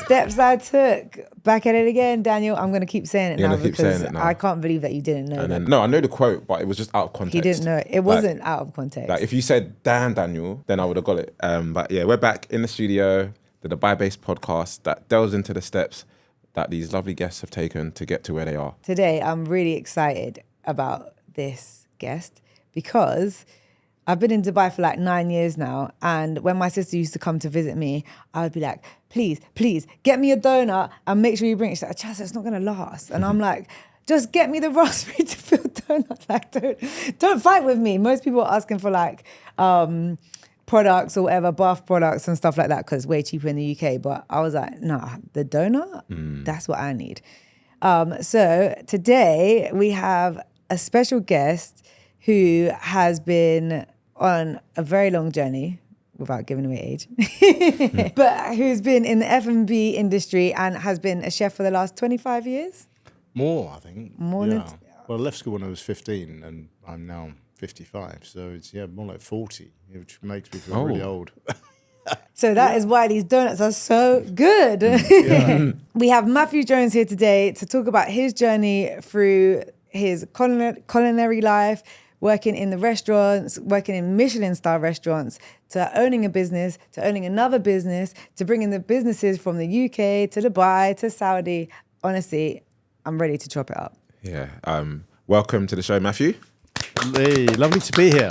steps I took. Back at it again, Daniel. I'm going to keep saying it You're now gonna keep because saying it now. I can't believe that you didn't know And that. then, no, I know the quote, but it was just out of context. He didn't know it. It wasn't out of context. Like if you said, damn, Daniel, then I would have got it. But yeah, we're back in the studio, the Dubai-based podcast that delves into the steps that these lovely guests have taken to get to where they are. Today, I'm really excited about this guest because I've been in Dubai for like 9 years now. And when my sister used to come to visit me, I would be like, please, get me a donut and make sure you bring it. She's like, Achasah, it's not going to last. And I'm like, just get me the raspberry to fill donut. Like, don't fight with me. Most people are asking for like products or whatever, bath products and stuff like that because it's way cheaper in the UK. But I was like, nah, the donut, that's what I need. So today we have a special guest who has been on a very long journey, without giving away age, but who's been in the F&B industry and has been a chef for the last 25 years? More, I think. More yeah. than... Well, I left school when I was 15 and I'm now 55. So it's, more like 40, which makes me feel really old. So that is why these donuts are so good. We have Matthew Jones here today to talk about his journey through his culinary life, working in the restaurants, working in Michelin Star restaurants, to owning a business, to owning another business, to bringing the businesses from the UK to Dubai to Saudi. Honestly, I'm ready to chop it up. Yeah. Welcome to the show, Matthew. Hey, lovely to be here.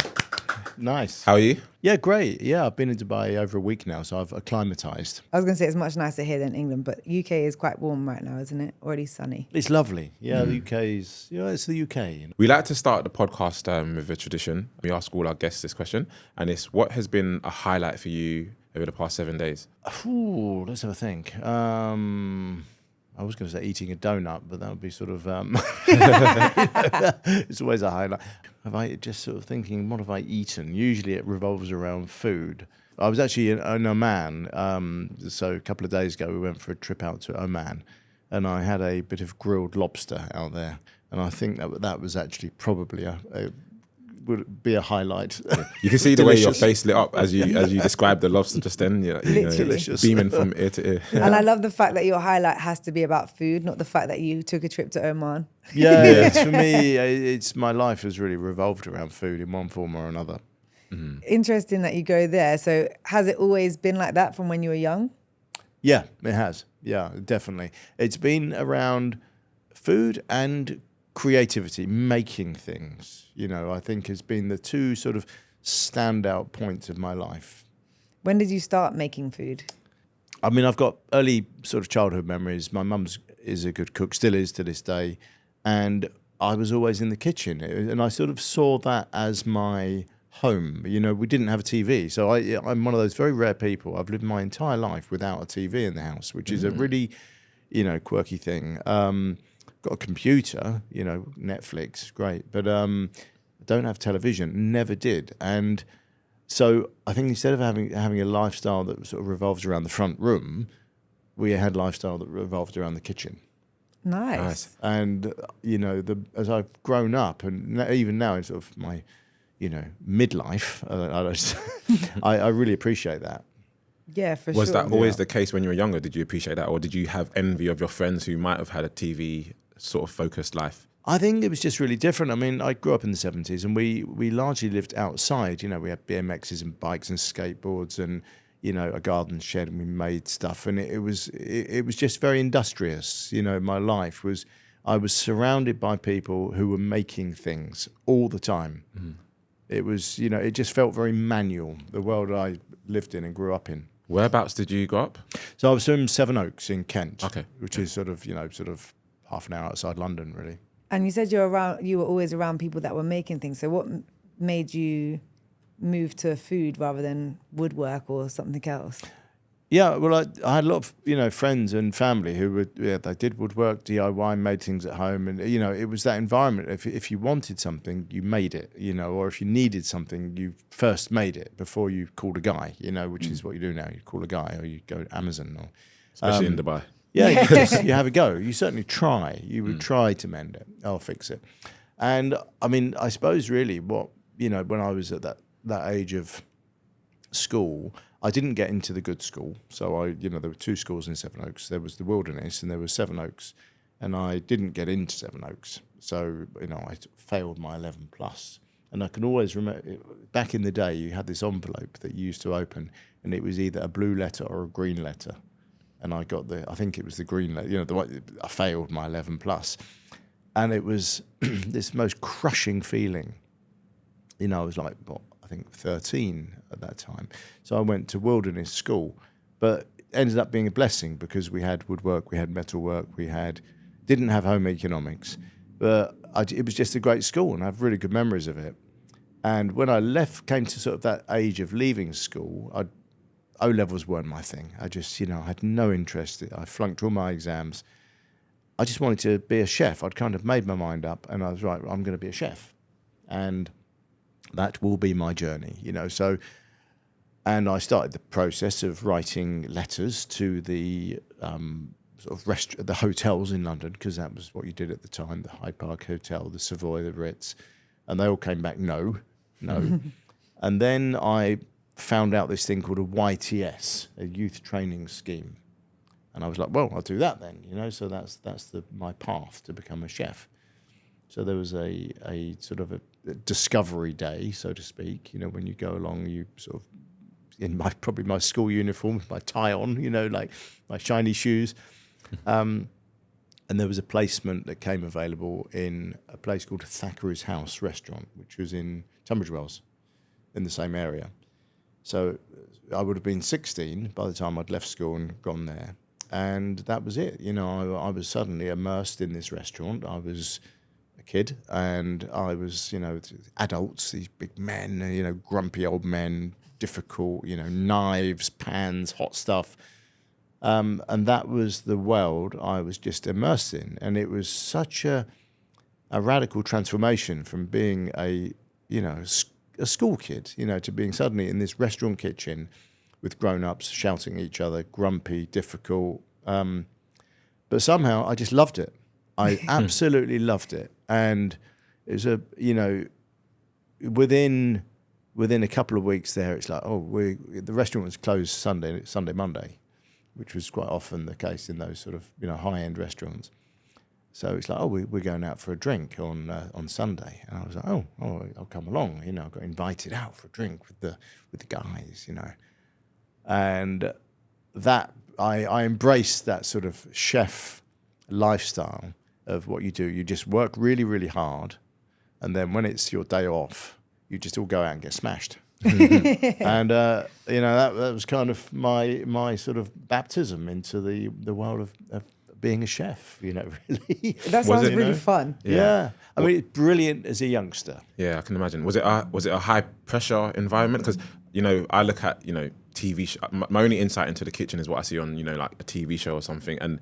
Nice. How are you? Yeah, great. Yeah, I've been in Dubai over a week now, so I've acclimatized. I was going to say it's much nicer here than England, but UK is quite warm right now, isn't it? Already sunny. It's lovely. Yeah, the UK's, it's the UK. We like to start the podcast with a tradition. We ask all our guests this question, and it's what has been a highlight for you over the past 7 days? Ooh, let's have a think. I was going to say eating a donut, but that would be sort of, it's always a highlight. Have I just sort of thinking, what have I eaten? Usually it revolves around food. I was actually in Oman, so a couple of days ago we went for a trip out to Oman and I had a bit of grilled lobster out there. And I think that was actually probably would be a highlight. You can see the way your face lit up as you described the lobster just then. Yeah, delicious. Beaming from ear to ear. Yeah. And I love the fact that your highlight has to be about food, not the fact that you took a trip to Oman. Yeah, it's, for me, it's my life has really revolved around food in one form or another. Mm-hmm. Interesting that you go there. So has it always been like that from when you were young? Yeah, it has. Yeah, definitely. It's been around food and creativity, making things, I think has been the two sort of standout points of my life. When did you start making food? I mean, I've got early sort of childhood memories. My mum's is a good cook, still is to this day. And I was always in the kitchen. And I sort of saw that as my home. We didn't have a TV. So I'm one of those very rare people. I've lived my entire life without a TV in the house, which is a really, quirky thing. Got a computer, Netflix, great. But I don't have television, never did. And so I think instead of having a lifestyle that sort of revolves around the front room, we had a lifestyle that revolved around the kitchen. Nice. And, as I've grown up, and even now in sort of my, midlife, I really appreciate that. Yeah, for sure. Was that always the case when you were younger? Did you appreciate that? Or did you have envy of your friends who might have had a TV sort of focused life? I think it was just really different. I mean, I grew up in the 70s and we largely lived outside. We had BMXs and bikes and skateboards and, a garden shed, and we made stuff. And it was just very industrious. My life was, I was surrounded by people who were making things all the time. Mm-hmm. It was, it just felt very manual, the world I lived in and grew up in. Whereabouts did you grow up? So I was from Sevenoaks in Kent, which is sort of half an hour outside London, really. And you said you were always around people that were making things. So what made you move to food rather than woodwork or something else? Yeah, well, I had a lot of, friends and family who they did woodwork, DIY, made things at home. And, it was that environment. If you wanted something, you made it, or if you needed something, you first made it before you called a guy, which is what you do now. You call a guy or you go to Amazon. Or especially in Dubai. Yeah, you have a go. You certainly try. You would try to mend it. I'll fix it. And, I mean, I suppose really what, when I was at that age of school, I didn't get into the good school. So there were 2 schools in Sevenoaks. There was the Wilderness and there was Sevenoaks. And I didn't get into Sevenoaks. So, I failed my 11 plus. And I can always remember, back in the day, you had this envelope that you used to open, and it was either a blue letter or a green letter. And I got I think it was the green letter, I failed my 11 plus. And it was this most crushing feeling. I was like, I think 13 at that time. So I went to Wilderness School, but it ended up being a blessing because we had woodwork, we had metalwork, didn't have home economics, but it was just a great school, and I have really good memories of it. And when I came to sort of that age of leaving school, O-levels weren't my thing. I just, I had no interest. I flunked all my exams. I just wanted to be a chef. I'd kind of made my mind up, and I was right, I'm going to be a chef. And that will be my journey, So, and I started the process of writing letters to the sort of the hotels in London, because that was what you did at the time, the Hyde Park Hotel, the Savoy, the Ritz, and they all came back, no. And then I found out this thing called a YTS, a youth training scheme. And I was like, well, I'll do that then, So that's my path to become a chef. So there was a sort of a discovery day, so to speak, when you go along, you sort of, in probably my school uniform, with my tie on, like my shiny shoes. And there was a placement that came available in a place called Thackeray's House Restaurant, which was in Tunbridge Wells, in the same area. So I would have been 16 by the time I'd left school and gone there. And that was it. I was suddenly immersed in this restaurant. I was a kid, and I was, adults, these big men, grumpy old men, difficult, knives, pans, hot stuff. And that was the world I was just immersed in. And it was such a radical transformation from being a school kid, to being suddenly in this restaurant kitchen with grown-ups shouting at each other, grumpy, difficult. But somehow I just loved it. I absolutely loved it. And it was within a couple of weeks there, it's like, the restaurant was closed Sunday, Monday, which was quite often the case in those sort of high-end restaurants. So it's like, we're going out for a drink on Sunday, and I was like, I'll come along. I got invited out for a drink with the guys, and that I embraced that sort of chef lifestyle of what you do. You just work really, really hard, and then when it's your day off, you just all go out and get smashed. And that was kind of my sort of baptism into the world of being a chef, really. That sounds really fun. Yeah. I mean, it's brilliant as a youngster. Yeah, I can imagine. Was it a high pressure environment? Because I look at TV. My only insight into the kitchen is what I see on like a TV show or something, and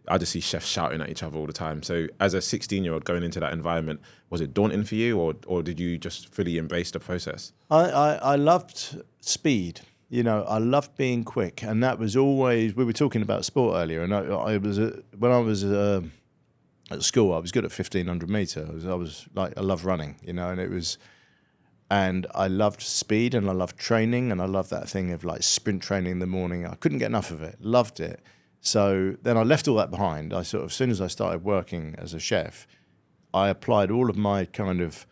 I just see chefs shouting at each other all the time. So as a 16-year-old going into that environment, was it daunting for you, or did you just fully embrace the process? I loved speed. I loved being quick, and that was always. We were talking about sport earlier, and when I was at school, I was good at 1500 meter. I was like, I love running, and I loved speed, and I loved training, and I loved that thing of like sprint training in the morning. I couldn't get enough of it. Loved it. So then I left all that behind. As soon as I started working as a chef, I applied all of my kind of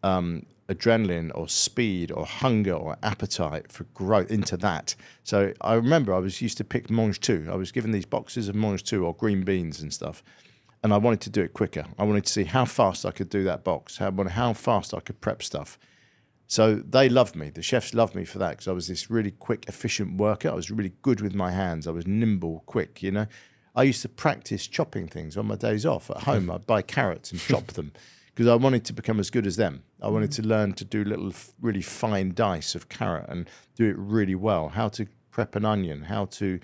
adrenaline or speed or hunger or appetite for growth into that. So I remember I used to pick mange tout. I was given these boxes of mange tout or green beans and stuff, and I wanted to do it quicker. I wanted to see how fast I could do that box, how fast I could prep stuff. So they loved me. The chefs loved me for that, because I was this really quick, efficient worker. I was really good with my hands. I was nimble, quick, I used to practice chopping things on my days off at home. I'd buy carrots and chop them, because I wanted to become as good as them. I wanted to learn to do little, really fine dice of carrot and do it really well, how to prep an onion, how to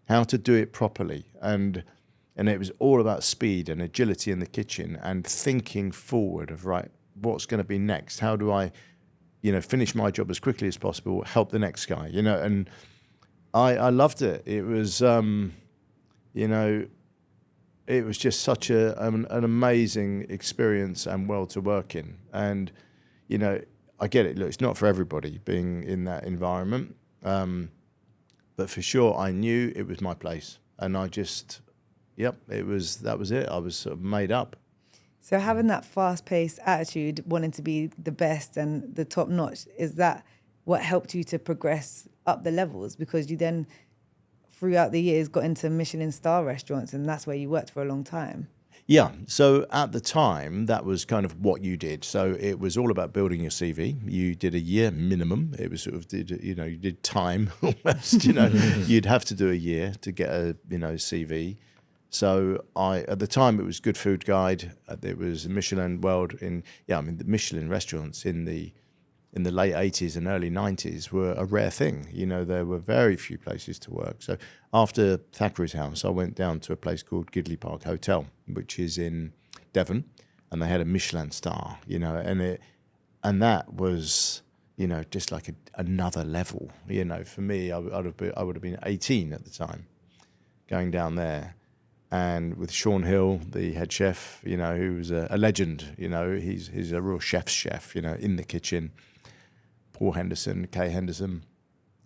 do it properly. And it was all about speed and agility in the kitchen and thinking forward of, right, what's going to be next? How do I finish my job as quickly as possible, help the next guy, and I loved it. It was, it was just such an amazing experience and world to work in. And, I get it. Look, it's not for everybody being in that environment. But for sure, I knew it was my place, and I just, that was it. I was sort of made up. So having that fast-paced attitude, wanting to be the best and the top notch, is that what helped you to progress up the levels? Because you then, throughout the years, got into Michelin Star restaurants, and that's where you worked for a long time. Yeah. So at the time, that was kind of what you did. So it was all about building your CV. You did a year minimum. It was sort of, you did time almost, you'd have to do a year to get a, CV. So at the time, it was Good Food Guide. There was Michelin World the Michelin restaurants in the late 80s and early 90s were a rare thing. There were very few places to work. So after Thackeray's House, I went down to a place called Gidley Park Hotel, which is in Devon, and they had a Michelin Star, and that was, just like another level. For me, I would have been 18 at the time, going down there. And with Sean Hill, the head chef, who was a legend, he's a real chef's chef, in the kitchen. Paul Henderson, Kay Henderson,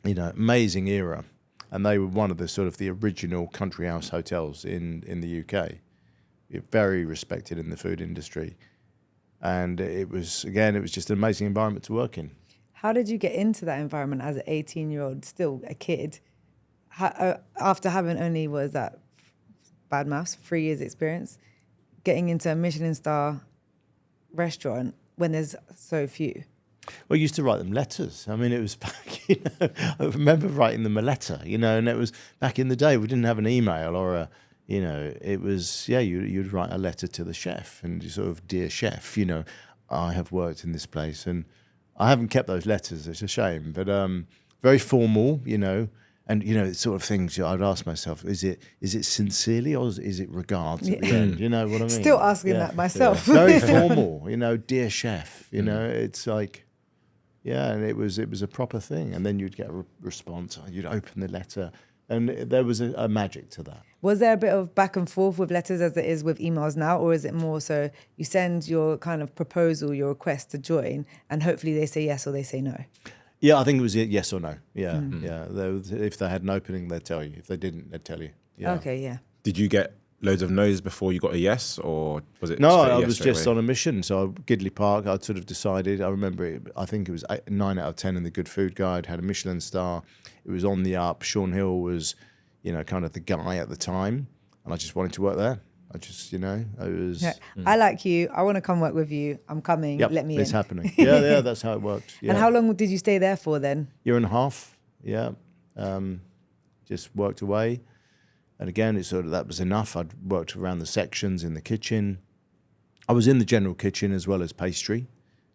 amazing era. And they were one of the sort of the original country house hotels in the UK. Very respected in the food industry. And it was just an amazing environment to work in. How did you get into that environment as an 18-year-old, still a kid? After having only, bad maths, 3 years experience, getting into a Michelin Star restaurant when there's so few? Well, I used to write them letters. I mean, it was back, I remember writing them a letter, and it was back in the day. We didn't have an email or it was, you'd write a letter to the chef and you sort of, dear chef, I have worked in this place. And I haven't kept those letters. It's a shame, but very formal, and it's sort of things I'd ask myself: is it sincerely or is it regards at the end? You know what I mean? Still asking that myself. Yeah. Very formal, dear chef. It's like, and it was a proper thing. And then you'd get a response. You'd open the letter, and there was a magic to that. Was there a bit of back and forth with letters as it is with emails now, or is it more so you send your kind of proposal, your request to join, and hopefully they say yes or they say no? Yeah, I think it was a yes or no. Yeah, yeah. If they had an opening, they'd tell you. If they didn't, they'd tell you. Yeah. Okay, yeah. Did you get loads of no's before you got a yes, or was it? No, straight I yes was straight just away? on a mission. So Gidley Park, I'd sort of decided. I remember it. I think it was 9 out of 10 in the Good Food Guide. Had a Michelin Star. It was on the up. Sean Hill was, kind of the guy at the time, and I just wanted to work there. I just, I was. Yeah. I like you. I want to come work with you. I'm coming. Yep, Let me it's in. happening. Yeah, that's how it worked. Yeah. And how long did you stay there for then? Year and a half. Yeah, just worked away, and again, that was enough. I'd worked around the sections in the kitchen. I was in the general kitchen as well as pastry,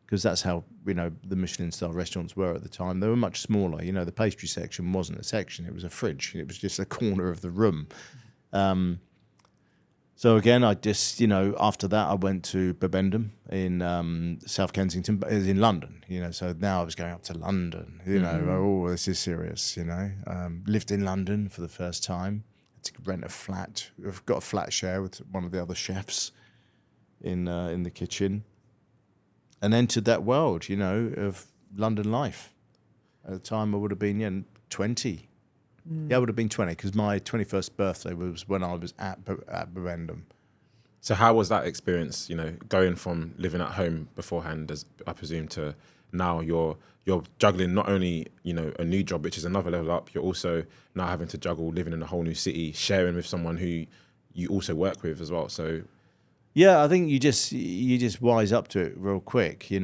because that's how the Michelin Star restaurants were at the time. They were much smaller. The pastry section wasn't a section; it was a fridge. It was just a corner of the room. So again, I just, after that, I went to Bibendum in South Kensington, but it was in London, so now I was going up to London, oh, this is serious, lived in London for the first time, had to rent a flat. I've got a flat share with one of the other chefs in the kitchen, and entered that world, of London life. At the time, I would have been 20. Yeah, I would have been 20 because my 21st birthday was when I was at Bibendum. So how was that experience? Going from living at home beforehand, as I presume, to now you're juggling not only a new job, which is another level up. You're also now having to juggle living in a whole new city, sharing with someone who you also work with as well. So yeah, I think you just wise up to it real quick. It's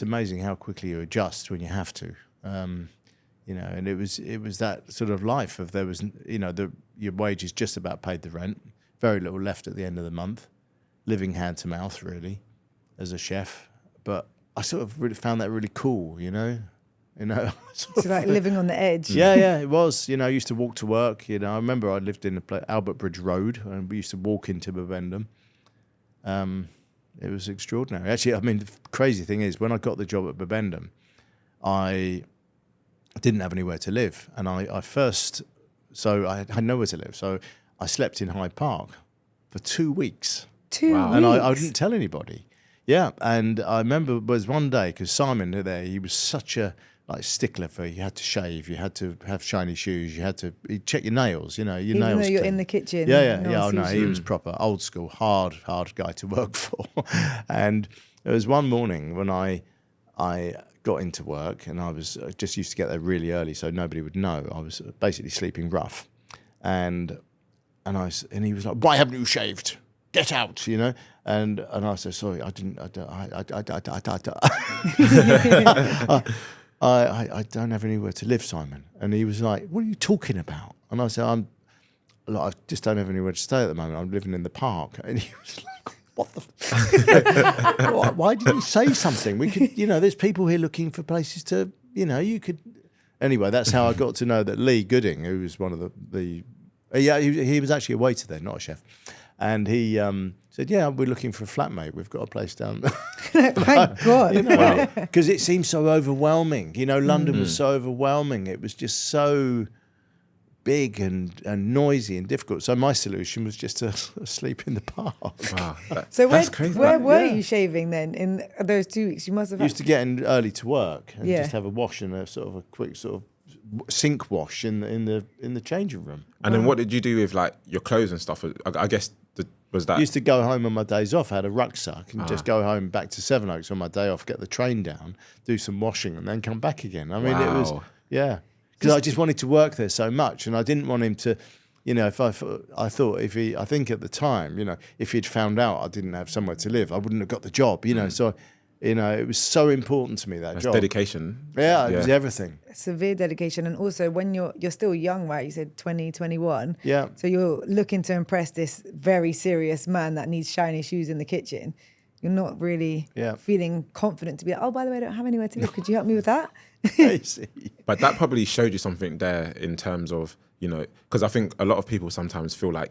amazing how quickly you adjust when you have to. And it was that sort of life of there was, your wages just about paid the rent, very little left at the end of the month, living hand to mouth really, as a chef. But I sort of really found that really cool, So like living on the edge. Yeah, it was. I used to walk to work. I remember I lived in Albert Bridge Road, and we used to walk into Bibendum. It was extraordinary. Actually, the crazy thing is, when I got the job at Bibendum, I didn't have anywhere to live, and I had nowhere to live, so I slept in Hyde Park for 2 weeks. Wow. And I didn't tell anybody. Yeah, and I remember it was one day because Simon there, he was such a stickler for you had to shave, you had to have shiny shoes, you had to check your nails, your Even nails. though you're clean. in the kitchen. Yeah. no one Oh no, sees he you. was proper old school, hard guy to work for. And there was one morning when I got into work, and I just used to get there really early, so nobody would know. I was basically sleeping rough, and he was like, "Why haven't you shaved? Get out!" And I said, "Sorry, I didn't. I don't have anywhere to live, Simon." And he was like, "What are you talking about?" And I said, I just don't have anywhere to stay at the moment. I'm living in the park." And he was like, "What the? Why didn't you say something? We could, there's people here looking for places to, you could." Anyway, that's how I got to know that Lee Gooding, who was one of he was actually a waiter there, not a chef. And he said, "Yeah, we're looking for a flatmate. We've got a place down there." Thank God. Because it seemed so overwhelming. London was so overwhelming. It was just so big and noisy and difficult. So my solution was just to sleep in the park. Wow. So That's crazy. where were you shaving then in those 2 weeks? You must have Used to get in early to work and Yeah. just have a wash and a sort of a quick sort of sink wash in the changing room. And then what did you do with like your clothes and stuff? I guess was that I used to go home on my days off. I had a rucksack and just go home back to Sevenoaks on my day off, get the train down, do some washing, and then come back again. I mean, it was, Wow. yeah. Because I just wanted to work there so much, and I didn't want him to, if I thought I think at the time, if he'd found out I didn't have somewhere to live, I wouldn't have got the job, So, it was so important to me, that that's job. dedication? Yeah, it was everything. severe dedication. And also when you're still young, right? You said 20, 21. Yeah. So you're looking to impress this very serious man that needs shiny shoes in the kitchen. You're not really feeling confident to be like, "Oh, by the way, I don't have anywhere to live. Could you help me with that?" Crazy. But that probably showed you something there in terms of, because I think a lot of people sometimes feel like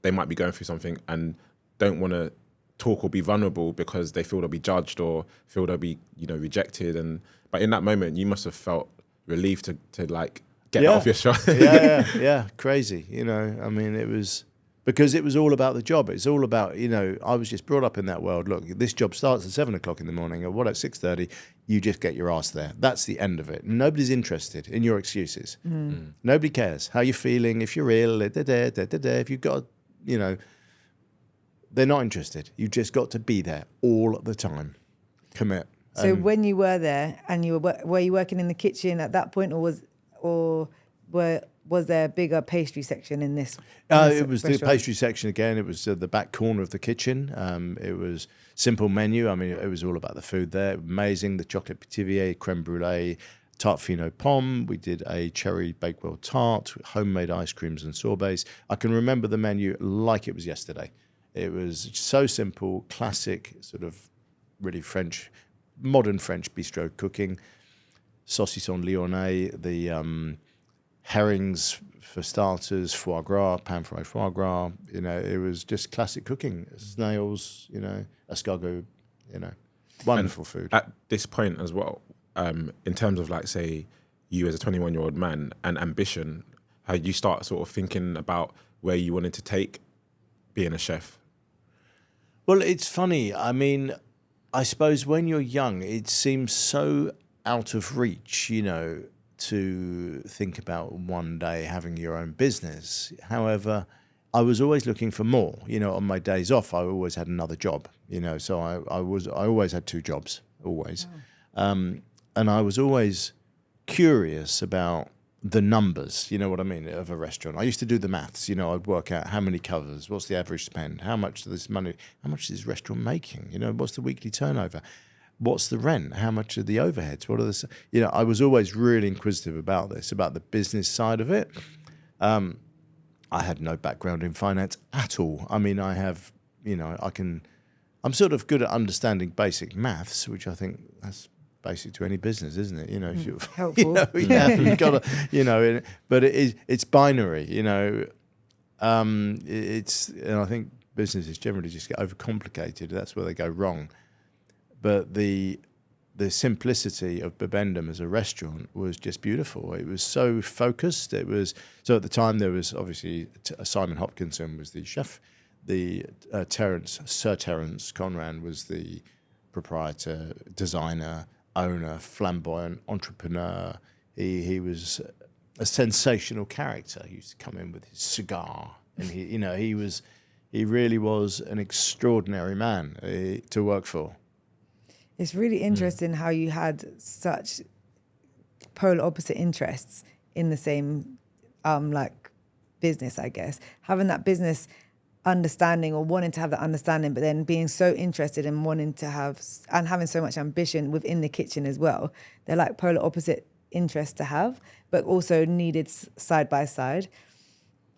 they might be going through something and don't want to talk or be vulnerable because they feel they'll be judged or feel they'll be, rejected. But in that moment, you must have felt relieved to like get that off your shoulder. yeah, crazy. I mean, it was because it was all about the job. It's all about, I was just brought up in that world. Look, this job starts at 7 o'clock in the morning, or what at 6:30. You just get your ass there. That's the end of it. Nobody's interested in your excuses. Nobody cares how you're feeling, if you're ill, if you've got, they're not interested. You just got to be there all the time. Commit. So when you were there and were you working in the kitchen at that point, or was there a bigger pastry section in this? It was restaurant? the pastry section again. It was the back corner of the kitchen. It was simple menu. I mean, it was all about the food there. Amazing. The chocolate pithivier, creme brulee, tarte fino pomme. We did a cherry bakewell tart, homemade ice creams and sorbets. I can remember the menu like it was yesterday. It was so simple, classic, sort of really French, modern French bistro cooking. Saucisson lyonnais, the herrings for starters, foie gras, pan-fried foie gras. It was just classic cooking. Snails, escargot, wonderful food. At this point as well, in terms of like, say, you as a 21-year-old man and ambition, how you start sort of thinking about where you wanted to take being a chef? Well, it's funny. I mean, I suppose when you're young, it seems so out of reach, to think about one day having your own business. However, I was always looking for more. On my days off, I always had another job. So I always had 2 jobs, always. And I was always curious about the numbers, you know what I mean, of a restaurant. I used to do the maths, I'd work out how many covers, what's the average spend, how much is this restaurant making, what's the weekly turnover, what's the rent, how much are the overheads, what are the, I was always really inquisitive about this, about the business side of it. I had no background in finance at all. I mean, I have, I'm sort of good at understanding basic maths, which I think that's basic to any business, isn't it? If you're helpful. You've got to, but it's binary, and I think businesses generally just get overcomplicated. That's where they go wrong. But the simplicity of Bibendum as a restaurant was just beautiful. It was so focused. It was so at the time there was obviously Simon Hopkinson was the chef, Sir Terence Conran was the proprietor, designer, owner, flamboyant entrepreneur. He was a sensational character. He used to come in with his cigar, and he really was an extraordinary man to work for. It's really interesting how you had such polar opposite interests in the same like business, I guess. Having that business understanding or wanting to have that understanding, but then being so interested in wanting to have and having so much ambition within the kitchen as well. They're like polar opposite interests to have, but also needed side by side.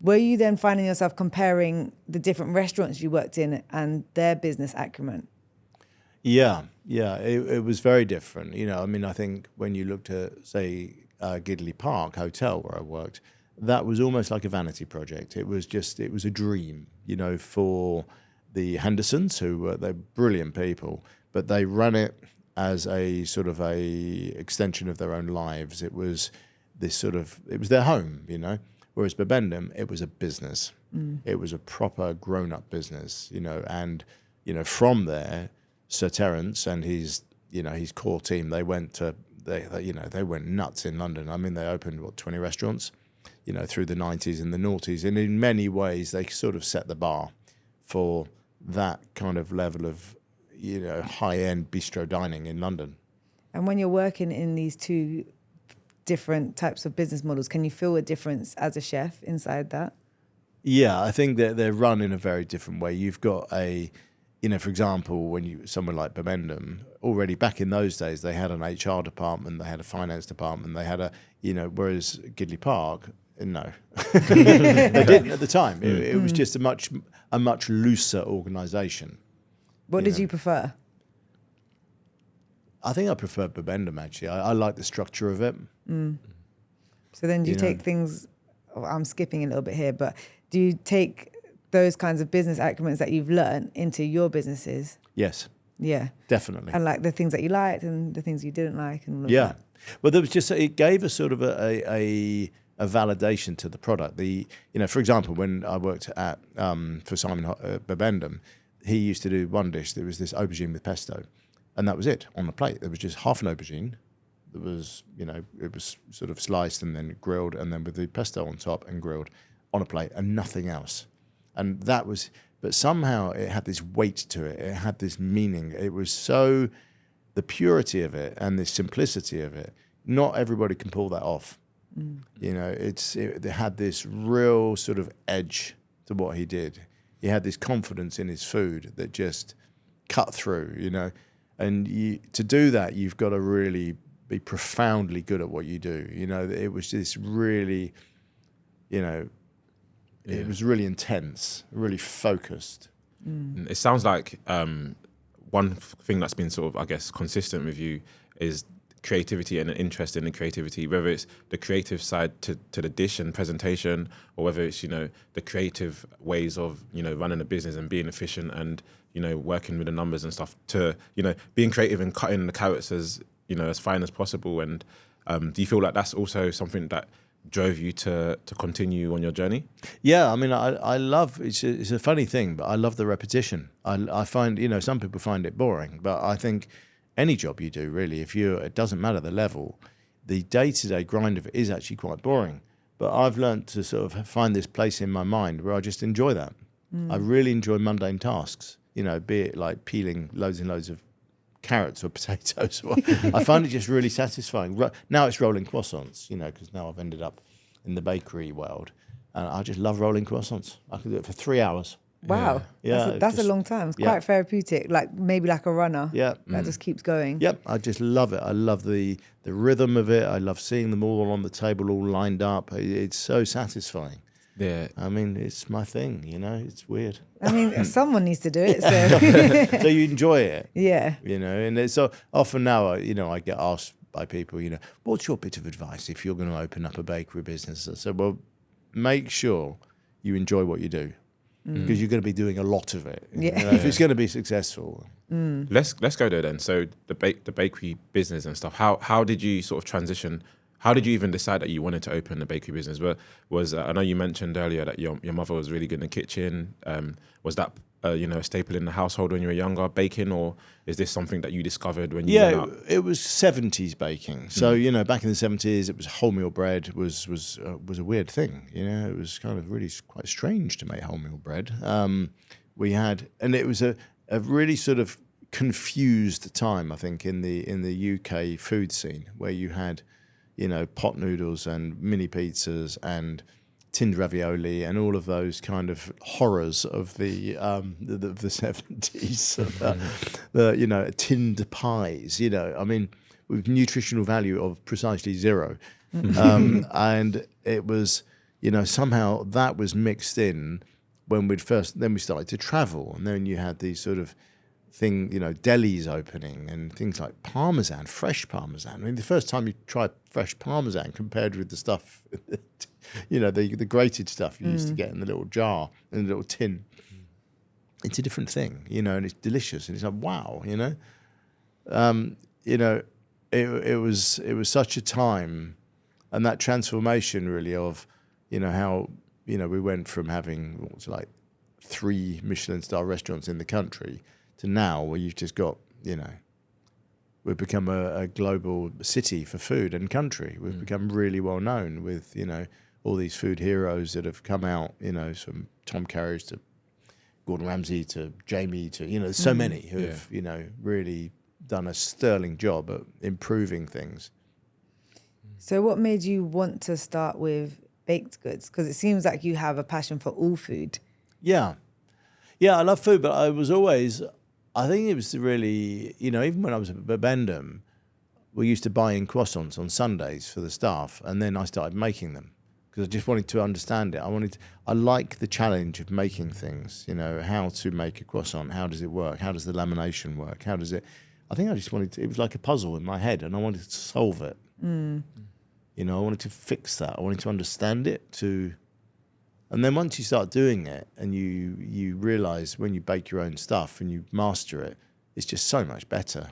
Were you then finding yourself comparing the different restaurants you worked in and their business acumen? Yeah, it was very different. I mean, I think when you looked at, say, Gidley Park Hotel where I worked, that was almost like a vanity project. It was a dream, for the Hendersons, they're brilliant people, but they ran it as a sort of a extension of their own lives. It was it was their home, Whereas Bibendum, it was a business. It was a proper grown-up business, and from there, Sir Terence and his core team, they went nuts in London. I mean, they opened 20 restaurants, through the 90s and the noughties, and in many ways they sort of set the bar for that kind of level of high-end bistro dining in London. And when you're working in these two different types of business models, can you feel a difference as a chef inside that? Yeah, I think that they're run in a very different way. You've got for example, someone like Bibendum, already back in those days, they had an HR department, they had a finance department, they had whereas Gidley Park, no, they didn't at the time. It was just a much looser organisation. What did you prefer? I think I prefer Bibendum, actually. I like the structure of it. So then do you take things, I'm skipping a little bit here, but do you take those kinds of business acumens that you've learned into your businesses? Yes. Yeah. Definitely. And like the things that you liked and the things you didn't like and all of that. that. Well, there was it gave us sort of a validation to the product. For example, when I worked at for Simon Bibendum, he used to do one dish. There was this aubergine with pesto, and that was it on the plate. There was just half an aubergine. There was, it was sort of sliced and then grilled, and then with the pesto on top and grilled on a plate, and nothing else. And that was, but somehow it had this weight to it. It had this meaning. It was so, the purity of it and the simplicity of it. Not everybody can pull that off. It had this real sort of edge to what he did. He had this confidence in his food that just cut through, And to do that, you've got to really be profoundly good at what you do. It was just really, it was really intense, really focused. It sounds like one thing that's been sort of, I guess, consistent with you is creativity and an interest in the creativity, whether it's the creative side to the dish and presentation, or whether it's, the creative ways of, running a business and being efficient and, working with the numbers and stuff, to, being creative and cutting the carrots as fine as possible. And do you feel like that's also something that drove you to continue on your journey? Yeah, I mean, I love, it's a funny thing, but I love the repetition. I find, some people find it boring, but I think any job you do, really, it doesn't matter the level, the day-to-day grind of it is actually quite boring. But I've learned to sort of find this place in my mind where I just enjoy that. I really enjoy mundane tasks, be it like peeling loads and loads of carrots or potatoes. I find it just really satisfying. Now it's rolling croissants, because now I've ended up in the bakery world, and I just love rolling croissants. I can do it for 3 hours. Wow. Yeah. That's a long time. It's quite therapeutic, like maybe like a runner. Yeah. That just keeps going. Yep. I just love it. I love the rhythm of it. I love seeing them all on the table, all lined up. It's so satisfying. Yeah. I mean, it's my thing, it's weird. I mean, someone needs to do it. So, so you enjoy it. Yeah. And it's so often now, I get asked by people, what's your bit of advice if you're going to open up a bakery business? I said, well, make sure you enjoy what you do, because you're going to be doing a lot of it. Yeah. If it's going to be successful. Let's go there then. So the bakery business and stuff. How did you sort of transition? How did you even decide that you wanted to open a bakery business? I know you mentioned earlier that your mother was really good in the kitchen. Was that a staple in the household when you were younger, baking, or is this something that you discovered when you went out? It was 70s baking. So back in the 70s, it was wholemeal bread was a weird thing. It was kind of really quite strange to make wholemeal bread. And it was a really sort of confused time, I think, in the UK food scene, where you had pot noodles and mini pizzas and tinned ravioli and all of those kind of horrors of the 70s, tinned pies, I mean, with nutritional value of precisely zero. And it was, somehow that was mixed in when then we started to travel, and then you had these sort of delis opening and things like parmesan, fresh parmesan. I mean, the first time you tried fresh parmesan compared with the stuff, the grated stuff you used to get in the little jar, in the little tin, it's a different thing, and it's delicious, and it's like, wow, it was such a time, and that transformation really of, how, we went from having what was like 3 Michelin Star restaurants in the country to now where you've just got, we've become a global city for food and country. We've become really well known with, all these food heroes that have come out, from Tom Carriage to Gordon Ramsay to Jamie to, so many who have, really done a sterling job at improving things. So what made you want to start with baked goods? Because it seems like you have a passion for all food. Yeah, I love food, but I think it was really, even when I was at Bibendum, we used to buy in croissants on Sundays for the staff, and then I started making them because I just wanted to understand it. I like the challenge of making things, how to make a croissant, how does it work, how does the lamination work, I think I just it was like a puzzle in my head, and I wanted to solve it. I wanted to fix that. I wanted to understand it, and then once you start doing it and you realise when you bake your own stuff and you master it, it's just so much better.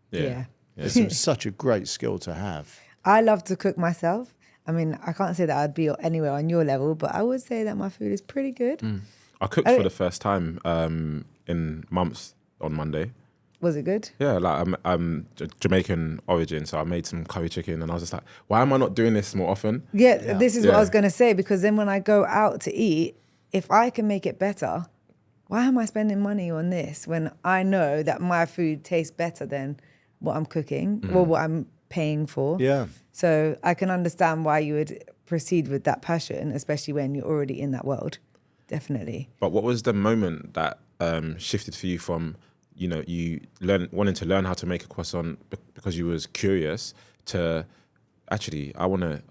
Yeah. It's such a great skill to have. I love to cook myself. I mean, I can't say that I'd be anywhere on your level, but I would say that my food is pretty good. I cooked for the first time in months on Monday. Was it good? Yeah, like I'm Jamaican origin, so I made some curry chicken, and I was just like, why am I not doing this more often? Yeah, this is what I was going to say, because then when I go out to eat, if I can make it better, why am I spending money on this when I know that my food tastes better than what I'm cooking or what I'm paying for? Yeah. So I can understand why you would proceed with that passion, especially when you're already in that world. Definitely. But what was the moment that shifted for you from, you wanting to learn how to make a croissant because you was curious to actually, I want to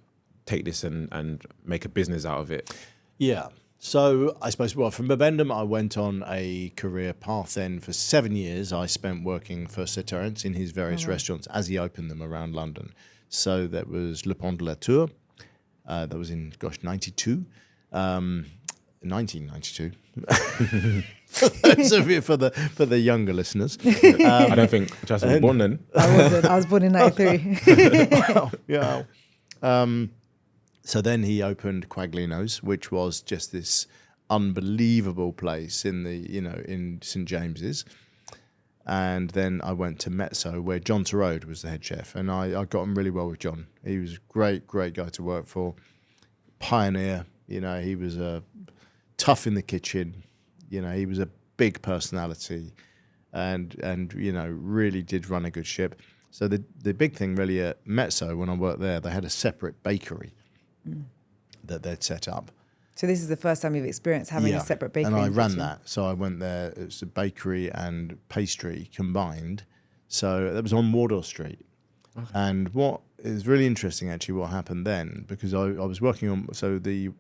take this and make a business out of it? Yeah. So I suppose, from Bibendum, I went on a career path then for 7 years. I spent working for Sir Terence in his various restaurants as he opened them around London. So that was Le Pont de la Tour. That was in, 92. 1992. So for the younger listeners. I don't think Jasmine was born then. I wasn't. I was born in 93. Yeah. So then he opened Quaglino's, which was just this unbelievable place in St James's. And then I went to Mezzo, where John Torode was the head chef, and I got on really well with John. He was a great guy to work for, pioneer. He was tough in the kitchen. He was a big personality, and really did run a good ship. So the big thing really at Mezzo, when I worked there, they had a separate bakery that they'd set up. So this is the first time you've experienced having a separate bakery. And I ran kitchen. that. So I went there. It was a bakery and pastry combined. So that was on Wardour Street. Okay. And what is really interesting, actually, what happened then, because I was working on, the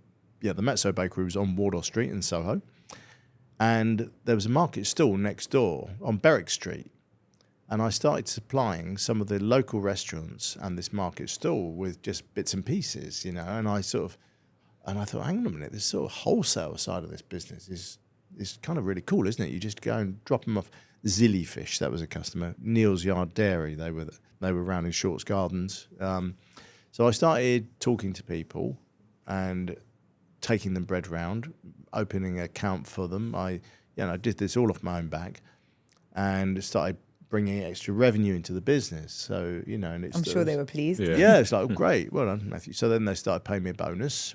Mezzo bakery was on Wardour Street in Soho. And there was a market stall next door on Berwick Street. And I started supplying some of the local restaurants and this market stall with just bits and pieces, and I thought, hang on a minute, this sort of wholesale side of this business is kind of really cool, isn't it? You just go and drop them off. Zilly Fish, that was a customer. Neil's Yard Dairy, they were around in Shorts Gardens. So I started talking to people and taking them bread round, opening an account for them. I I did this all off my own back, and started bringing extra revenue into the business. So and I'm sure they were pleased. Yeah. it's like, oh, great, well done, Matthew. So then they started paying me a bonus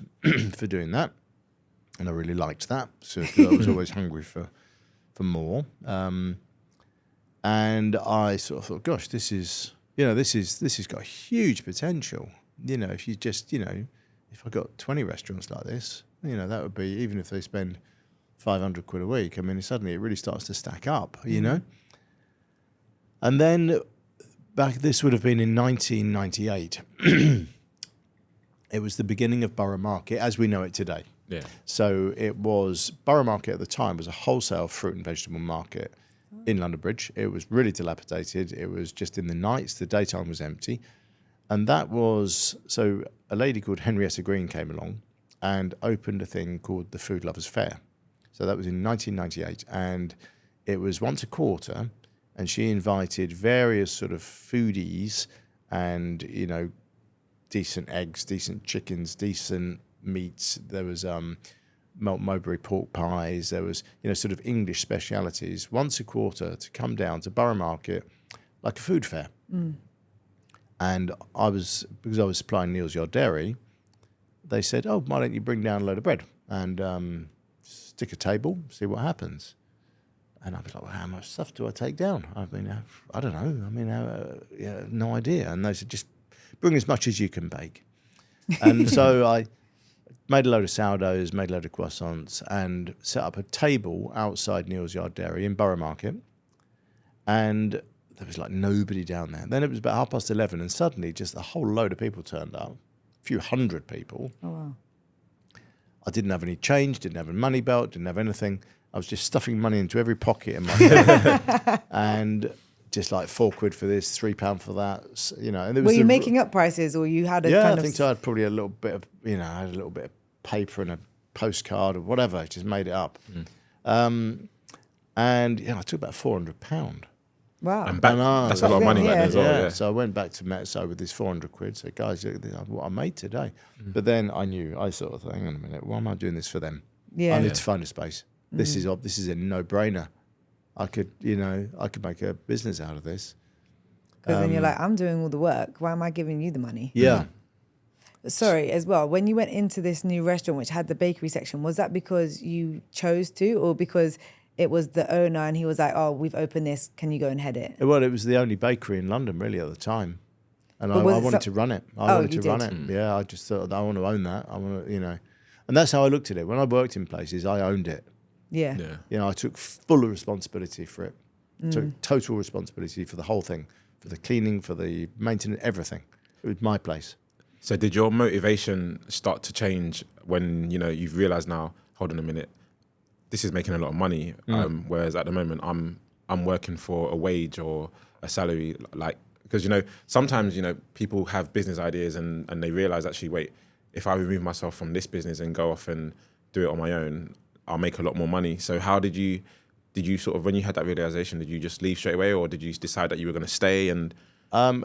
for doing that, and I really liked that. So 'cause I was always hungry for more. And I sort of thought, gosh, this has got huge potential. If you just, if I got 20 restaurants like this, that would be, even if they spend 500 quid a week, I mean, suddenly it really starts to stack up, And then this would have been in 1998. It was the beginning of Borough Market as we know it today. Yeah. So it was, Borough Market at the time was a wholesale fruit and vegetable market in London Bridge. It was really dilapidated. It was just in the nights. The daytime was empty. And that was, so a lady called Henrietta Green came along and opened a thing called the Food Lovers Fair. So that was in 1998. And it was once a quarter. And she invited various sort of foodies and, decent eggs, decent chickens, decent meats. There was Malt Mowbray pork pies. There was, sort of English specialities once a quarter to come down to Borough Market like a food fair. And because I was supplying Neal's Yard Dairy, they said, oh, why don't you bring down a load of bread and stick a table, see what happens. And I was like, well, how much stuff do I take down? I mean, I don't know. I mean, no idea. And they said, just bring as much as you can bake. And so I made a load of sourdoughs, made a load of croissants, and set up a table outside Neal's Yard Dairy in Borough Market. And there was like nobody down there. Then it was about 11:30, and suddenly just a whole load of people turned up, a few hundred people. Oh, wow. I didn't have any change, didn't have a money belt, didn't have anything. I was just stuffing money into every pocket in my head. And just like £4 for this, £3 for that, And it was Were you making up prices, or you had a kind I of... think so. I had probably a little bit of, I had a little bit of paper and a postcard or whatever. I just made it up. And I took about £400. Wow. And back, that's a lot of money back then as well. Yeah. So I went back to Mezzo with this 400 quid. Said, guys, look, this is what I made today. But then I sort of thought, hang on a minute, why am I doing this for them? Yeah. I need to find a space. This is a no-brainer. I could make a business out of this. Because then you're like, I'm doing all the work. Why am I giving you the money? Yeah. Sorry, as well, when you went into this new restaurant, which had the bakery section, was that because you chose to, or because it was the owner and he was like, oh, we've opened this, can you go and head it? Well, it was the only bakery in London really at the time. And I was it wanted to run it. I wanted to run did? it. Yeah, I just thought, I want to own that. I want to, And that's how I looked at it. When I worked in places, I owned it. Yeah. I took full responsibility for it. Took total responsibility for the whole thing, for the cleaning, for the maintenance, everything. It was my place. So did your motivation start to change when, you've realised now, hold on a minute, this is making a lot of money, whereas at the moment I'm working for a wage or a salary, because, sometimes, people have business ideas and they realise actually, wait, if I remove myself from this business and go off and do it on my own, I'll make a lot more money. So how did you sort of, when you had that realization, did you just leave straight away, or did you decide that you were going to stay? And I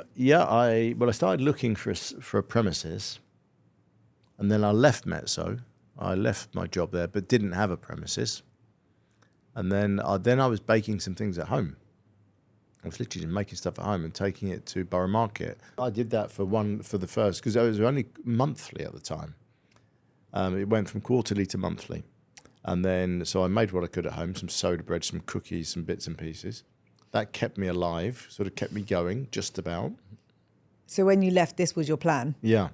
started looking for a premises, and then I left Mezzo. I left my job there, but didn't have a premises. And then I was baking some things at home. I was literally making stuff at home and taking it to Borough Market. I did that for the first, because it was only monthly at the time. It went from quarterly to monthly. And then, so I made what I could at home, some soda bread, some cookies, some bits and pieces. That kept me alive, sort of kept me going, just about. So when you left, this was your plan? Yeah.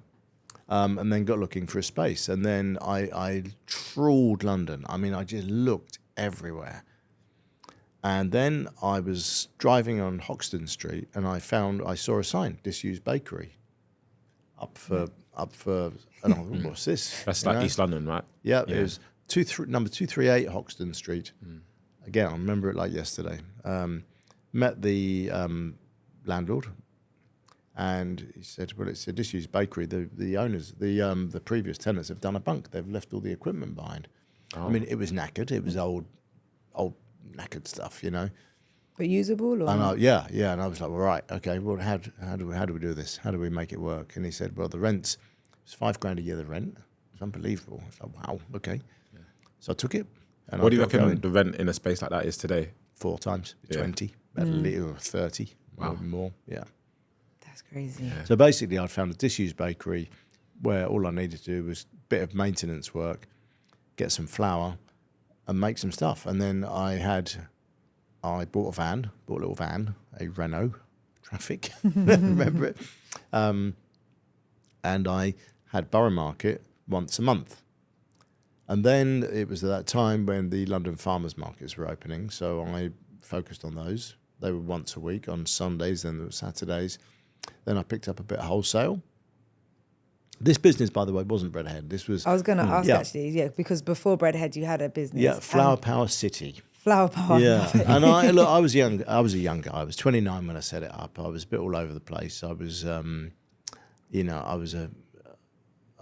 And then got looking for a space. And then I trawled London. I mean, I just looked everywhere. And then I was driving on Hoxton Street, and I saw a sign, disused bakery, up for, and I thought, what's this? That's like East London, right? Yeah, it was number 238 Hoxton Street. Again, I remember it like yesterday. Met the landlord, and he said, well, it's a disused bakery. The owners, the previous tenants have done a bunk. They've left all the equipment behind. I mean, it was knackered. It was old knackered stuff, But usable? Or? And and I was like, well, right, okay, well, how do we do this? How do we make it work? And he said, well, the rent's $5,000 a year, the rent. It's unbelievable. It's like, wow, okay. Yeah. So I took it. And What do you I got reckon going the rent in a space like that is today? 4 times, Yeah. 20, at least, or 30, Wow. maybe more. Yeah. That's crazy. So basically, I'd found a disused bakery where all I needed to do was a bit of maintenance work, get some flour, and make some stuff. And then I bought a little van, a Renault Traffic, remember it? And I had Borough Market once a month. And then it was at that time when the London farmers markets were opening, so I focused on those. They were once a week on Sundays, then there were Saturdays. Then I picked up a bit of wholesale. This business, by the way, wasn't Breadhead. This was I was going to ask yeah. actually, because before Breadhead you had a business. Yeah, Flower Power City. Flower Power. Yeah, and I was young. I was a young guy. I was 29 when I set it up. I was a bit all over the place. I was, I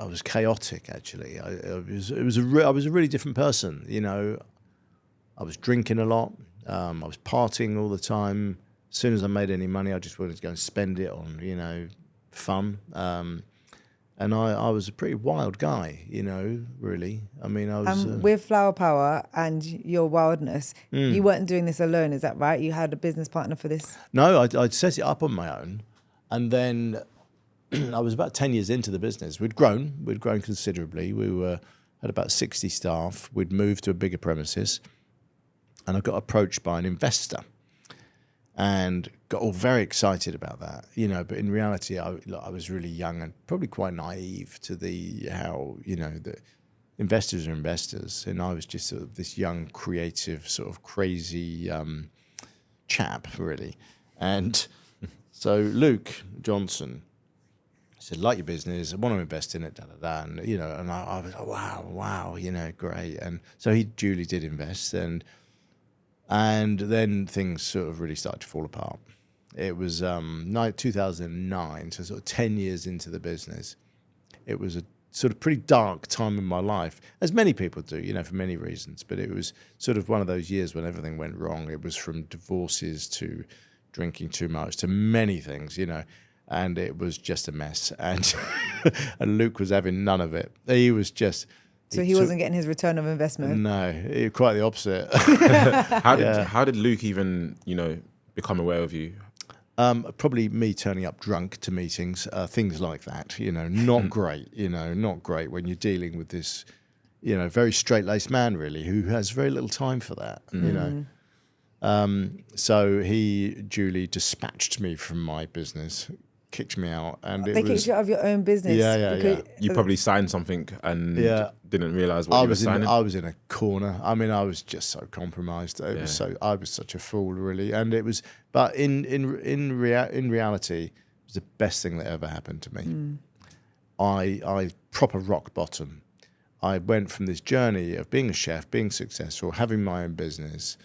was chaotic actually. I was a really different person. I was drinking a lot. I was partying all the time. As soon as I made any money, I just wanted to go and spend it on fun. And I was a pretty wild guy, really. I mean, I was... with Flower Power and your wildness, you weren't doing this alone, is that right? You had a business partner for this? No, I'd set it up on my own. And then I was about 10 years into the business. We'd grown considerably. We had about 60 staff. We'd moved to a bigger premises. And I got approached by an investor. And got all very excited about that, But in reality, I was really young and probably quite naive to how the investors are investors, and I was just sort of this young, creative, sort of crazy chap, really. And so Luke Johnson said, "Like your business, I want to invest in it, da da da." And and I was like, wow, great. And so he duly did invest, and then things sort of really started to fall apart. It was 2009, so sort of 10 years into the business. It was a sort of pretty dark time in my life, as many people do, for many reasons. But it was sort of one of those years when everything went wrong. It was from divorces to drinking too much to many things, and it was just a mess. And and Luke was having none of it. He was just... So he wasn't getting his return of investment? No, quite the opposite. How did Luke even, become aware of you? Probably me turning up drunk to meetings, things like that. Not great. Not great when you're dealing with this, very straight-laced man, really, who has very little time for that. So he duly dispatched me from my business, kicked me out, and they kicked you out of your own business. Yeah. You probably signed something and didn't realise what you were signing. I was in a corner. I mean, I was just so compromised. I was such a fool, really. And it was, but in reality, it was the best thing that ever happened to me. I proper rock bottom. I went from this journey of being a chef, being successful, having my own business,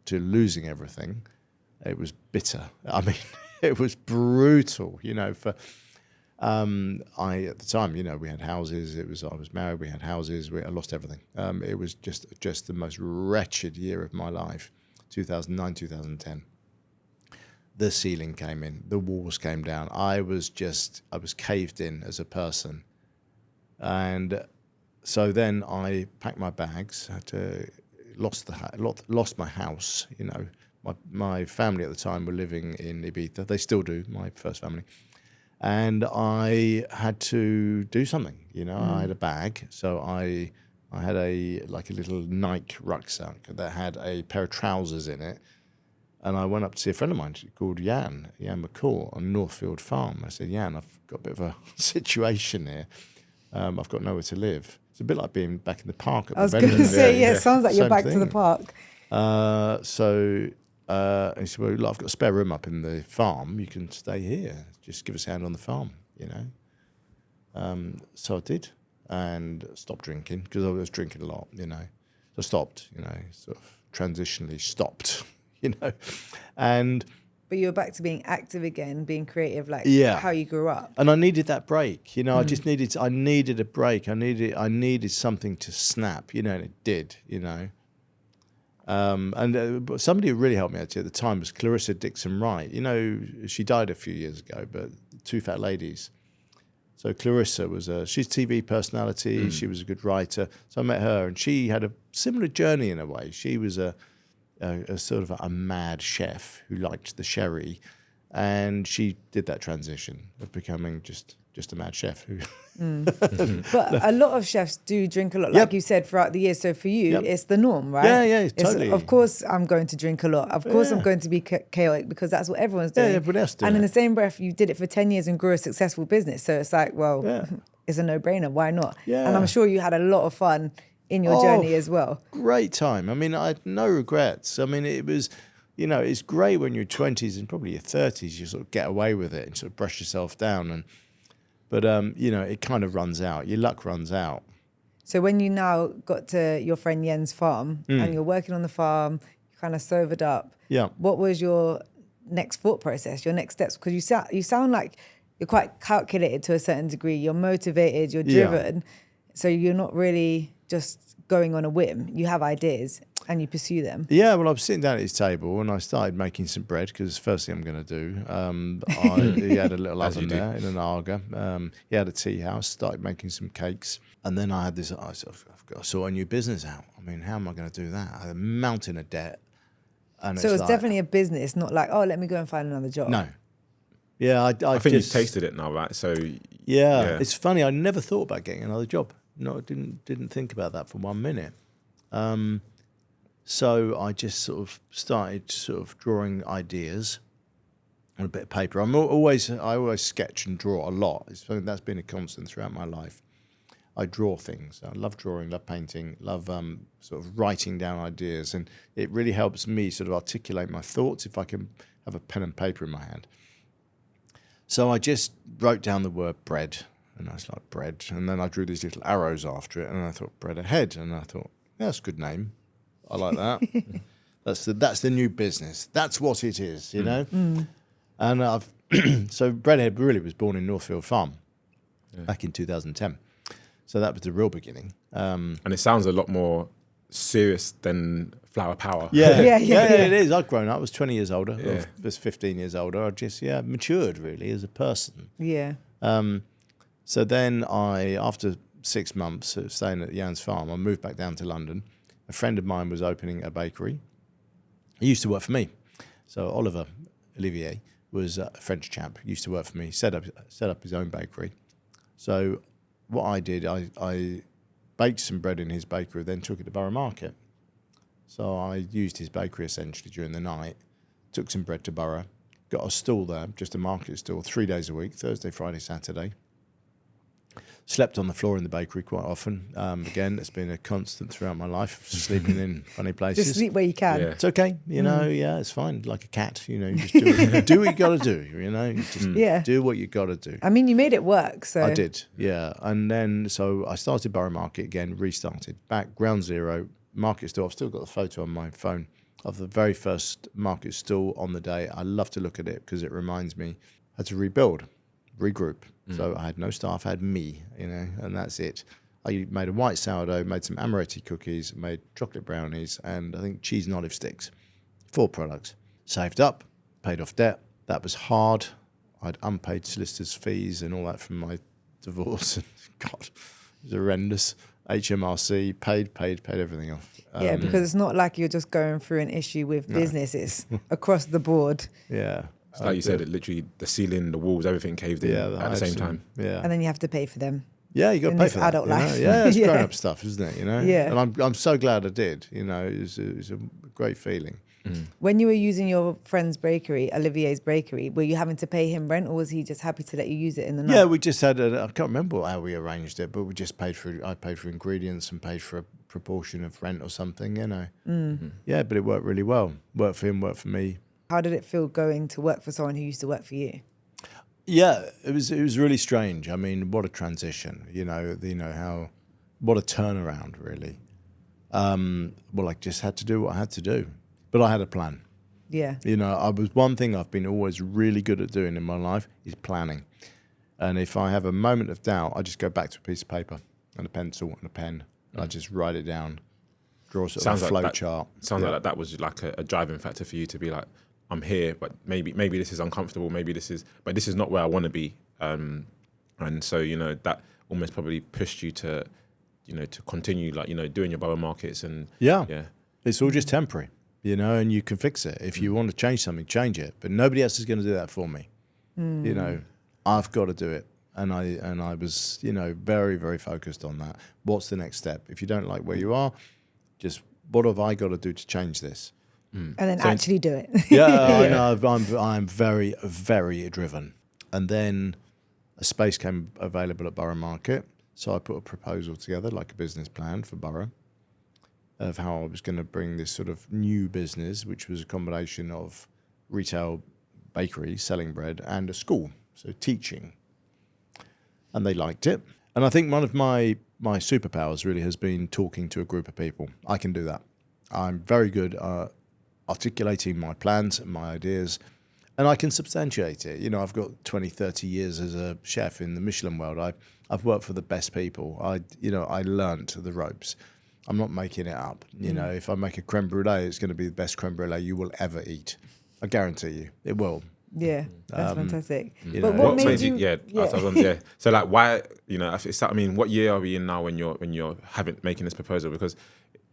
to losing everything. It was bitter. I mean, it was brutal, for at the time, we had houses. I was married, we had houses, I lost everything. It was just the most wretched year of my life, 2009, 2010. The ceiling came in, the walls came down. I was caved in as a person. And so then I packed my bags, lost my house, My family at the time were living in Ibiza. They still do, my first family. And I had to do something, I had a bag. So I had a little Nike rucksack that had a pair of trousers in it. And I went up to see a friend of mine called Jan McCall on Northfield Farm. I said, "Jan, I've got a bit of a situation here. I've got nowhere to live." It's a bit like being back in the park. I was going to say, it sounds like you're back to the park. And he said, "Well, look, I've got a spare room up in the farm. You can stay here. Just give us a hand on the farm, So I did, and stopped drinking because I was drinking a lot, So I stopped, sort of transitionally stopped, And But you were back to being active again, being creative, how you grew up. And I needed that break, I needed a break. I needed something to snap, and it did, And somebody who really helped me actually at the time was Clarissa Dixon Wright. She died a few years ago, but Two Fat Ladies. So Clarissa she's a TV personality. She was a good writer. So I met her, and she had a similar journey in a way. She was a sort of a mad chef who liked the sherry, and she did that transition of becoming just a mad chef. But a lot of chefs do drink a lot, like you said, throughout the year. So for you, it's the norm, right? Yeah, totally. Of course, I'm going to drink a lot. Of course, I'm going to be chaotic because that's what everyone's doing. Yeah, everybody else doing And in it. the same breath, you did it for 10 years and grew a successful business. So it's like, well, it's a no-brainer. Why not? Yeah. And I'm sure you had a lot of fun in your journey as well. Great time. I mean, I had no regrets. I mean, it was, it's great when you're 20s and probably your 30s, you sort of get away with it and sort of brush yourself down. But it kind of runs out. Your luck runs out. So when you now got to your friend Yen's farm and you're working on the farm, you kind of sobered up. Yeah. What was your next thought process, your next steps? Because you sound like you're quite calculated to a certain degree. You're motivated, you're driven. So you're not really just going on a whim. You have ideas and you pursue them. Yeah, well, I was sitting down at his table and I started making some bread because it's the first thing I'm going to do. He had a little oven there in an Arga. He had a tea house, started making some cakes. And then I had this, I got to sort a new business out. I mean, how am I going to do that? I had a mountain of debt. And So it's definitely a business, not like, oh, let me go and find another job. No. Yeah, I think you've tasted it now, right? So yeah, it's funny. I never thought about getting another job. No, I didn't think about that for 1 minute. So I just sort of started drawing ideas on a bit of paper. I always sketch and draw a lot. That's been a constant throughout my life. I draw things. I love drawing, love painting, love sort of writing down ideas, and it really helps me sort of articulate my thoughts if I can have a pen and paper in my hand. So I just wrote down the word bread, and I was like, bread, and then I drew these little arrows after it, and I thought bread ahead, and I thought, yeah, that's a good name. I like that. That's the new business. That's what it is, you know. And so Breadhead really was born in Northfield Farm back in 2010. So that was the real beginning. And it sounds a lot more serious than Flower Power. Yeah, it is. I've grown up. I was 20 years older. I was 15 years older. I just matured really as a person. Yeah. So then after 6 months of staying at Jan's farm, I moved back down to London. A friend of mine was opening a bakery. He used to work for me. So Olivier was a French chap, used to work for me, set up his own bakery. So what I did, I baked some bread in his bakery, then took it to Borough Market. So I used his bakery essentially during the night, took some bread to Borough, got a stall there, just a market stall, 3 days a week, Thursday, Friday, Saturday. Slept on the floor in the bakery quite often. Again, it's been a constant throughout my life, sleeping in funny places. Just sleep where you can. Yeah. It's okay, it's fine. Like a cat, you just do what you got to do, You just do what you got to do. I mean, you made it work, so. I did, yeah. And then, so I started Borough Market again, restarted. Back, ground zero, market stall. I've still got the photo on my phone of the very first market stall on the day. I love to look at it because it reminds me I had to rebuild, regroup. So I had no staff, I had me, and that's it. I made a white sourdough, made some amaretti cookies, made chocolate brownies, and I think cheese and olive sticks. 4 products. Saved up, paid off debt. That was hard. I had unpaid solicitors' fees and all that from my divorce. God, it was horrendous. HMRC, paid everything off. Yeah, because it's not like you're just going through an issue with business. It's across the board. Yeah. So like you said, it literally, the ceiling, the walls, everything caved in at the same time. Yeah. And then you have to pay for them. Yeah, you got to in pay this for that. adult life. Yeah, it's grown-up stuff, isn't it? Yeah. And I'm so glad I did. It was a great feeling. When you were using your friend's bakery, Olivier's bakery, were you having to pay him rent, or was he just happy to let you use it in the night? Yeah, we just had I can't remember how we arranged it, but we just I paid for ingredients and paid for a proportion of rent or something, Yeah, but it worked really well. Worked for him, worked for me. How did it feel going to work for someone who used to work for you? Yeah, it was really strange. I mean, what a transition, what a turnaround, really. Well, I just had to do what I had to do, but I had a plan. Yeah. One thing I've been always really good at doing in my life is planning. And if I have a moment of doubt, I just go back to a piece of paper and a pencil and a pen. And I just write it down, draw sort of a flow chart. Sounds like that was like a driving factor for you to be like, I'm here, but maybe this is uncomfortable. But this is not where I want to be. And And so, that almost probably pushed you to, to continue doing your borough markets and Yeah. yeah. It's all just temporary, and you can fix it. If you want to change something, change it. But nobody else is going to do that for me. I've got to do it. And I was, very, very focused on that. What's the next step? If you don't like where you are, just what have I got to do to change this? And then actually do it. Yeah, I'm very, very driven. And then a space came available at Borough Market. So I put a proposal together, like a business plan for Borough, of how I was going to bring this sort of new business, which was a combination of retail bakery, selling bread, and a school, so teaching. And they liked it. And I think one of my superpowers really has been talking to a group of people. I can do that. I'm very good at articulating my plans and my ideas, and I can substantiate it. I've got 20, 30 years as a chef in the Michelin world. I've worked for the best people. I learnt the ropes. I'm not making it up. If I make a creme brulee, it's going to be the best creme brulee you will ever eat. I guarantee you, it will. Yeah, that's fantastic. But what made you? So why? What year are we in now when you're making this proposal? Because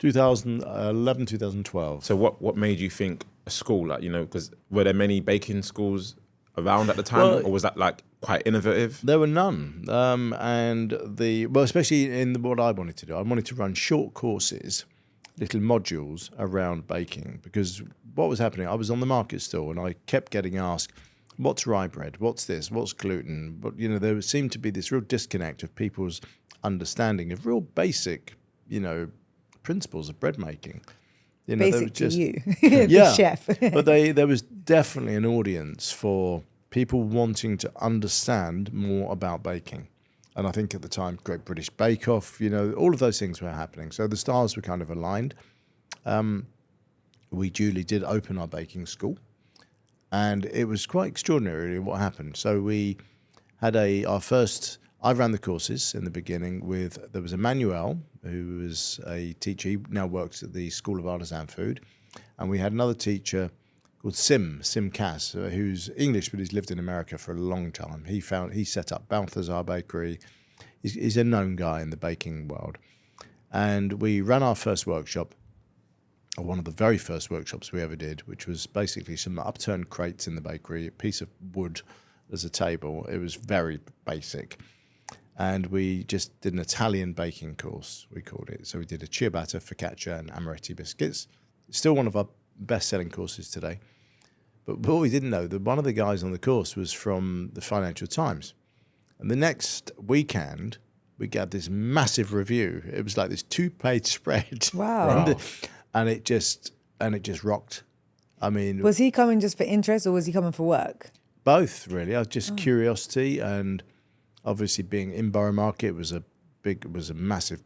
2011, 2012. So what made you think a school? Because were there many baking schools around at the time, or was that quite innovative? There were none, especially in what I wanted to do. I wanted to run short courses, little modules around baking, because what was happening, I was on the market stall and I kept getting asked, what's rye bread? What's this? What's gluten? But, there seemed to be this real disconnect of people's understanding of real basic, principles of bread making. Basic to you, the chef. But there was definitely an audience for people wanting to understand more about baking. And I think at the time, Great British Bake Off, all of those things were happening. So the stars were kind of aligned. We duly did open our baking school. And it was quite extraordinary what happened. So we had I ran the courses in the beginning there was Emmanuel, who was a teacher. He now works at the School of Artisan Food. And we had another teacher called Sim Cass, who's English, but he's lived in America for a long time. He set up Balthazar Bakery. He's a known guy in the baking world. And we ran our first workshop, or one of the very first workshops we ever did, which was basically some upturned crates in the bakery, a piece of wood as a table. It was very basic. And we just did an Italian baking course, we called it. So we did a ciabatta, focaccia, and amaretti biscuits. It's still one of our best-selling courses today. But what we didn't know, that one of the guys on the course was from the Financial Times. And the next weekend, we got this massive review. It was like this 2-page spread. Wow. And it just rocked. I mean, was he coming just for interest or was he coming for work? Both, really. Just curiosity, and obviously being in Borough Market was a massive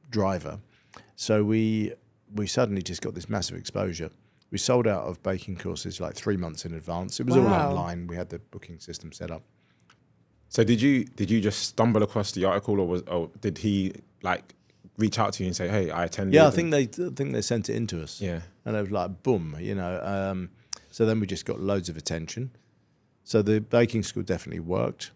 driver. So we suddenly just got this massive exposure. We sold out of baking courses 3 months in advance. It was all online. We had the booking system set up. So did you just stumble across the article, or did he reach out to you and say, "Hey, I attended"? Yeah, I think they sent it in to us. Yeah, and it was like boom, So then we just got loads of attention. So the baking school definitely worked.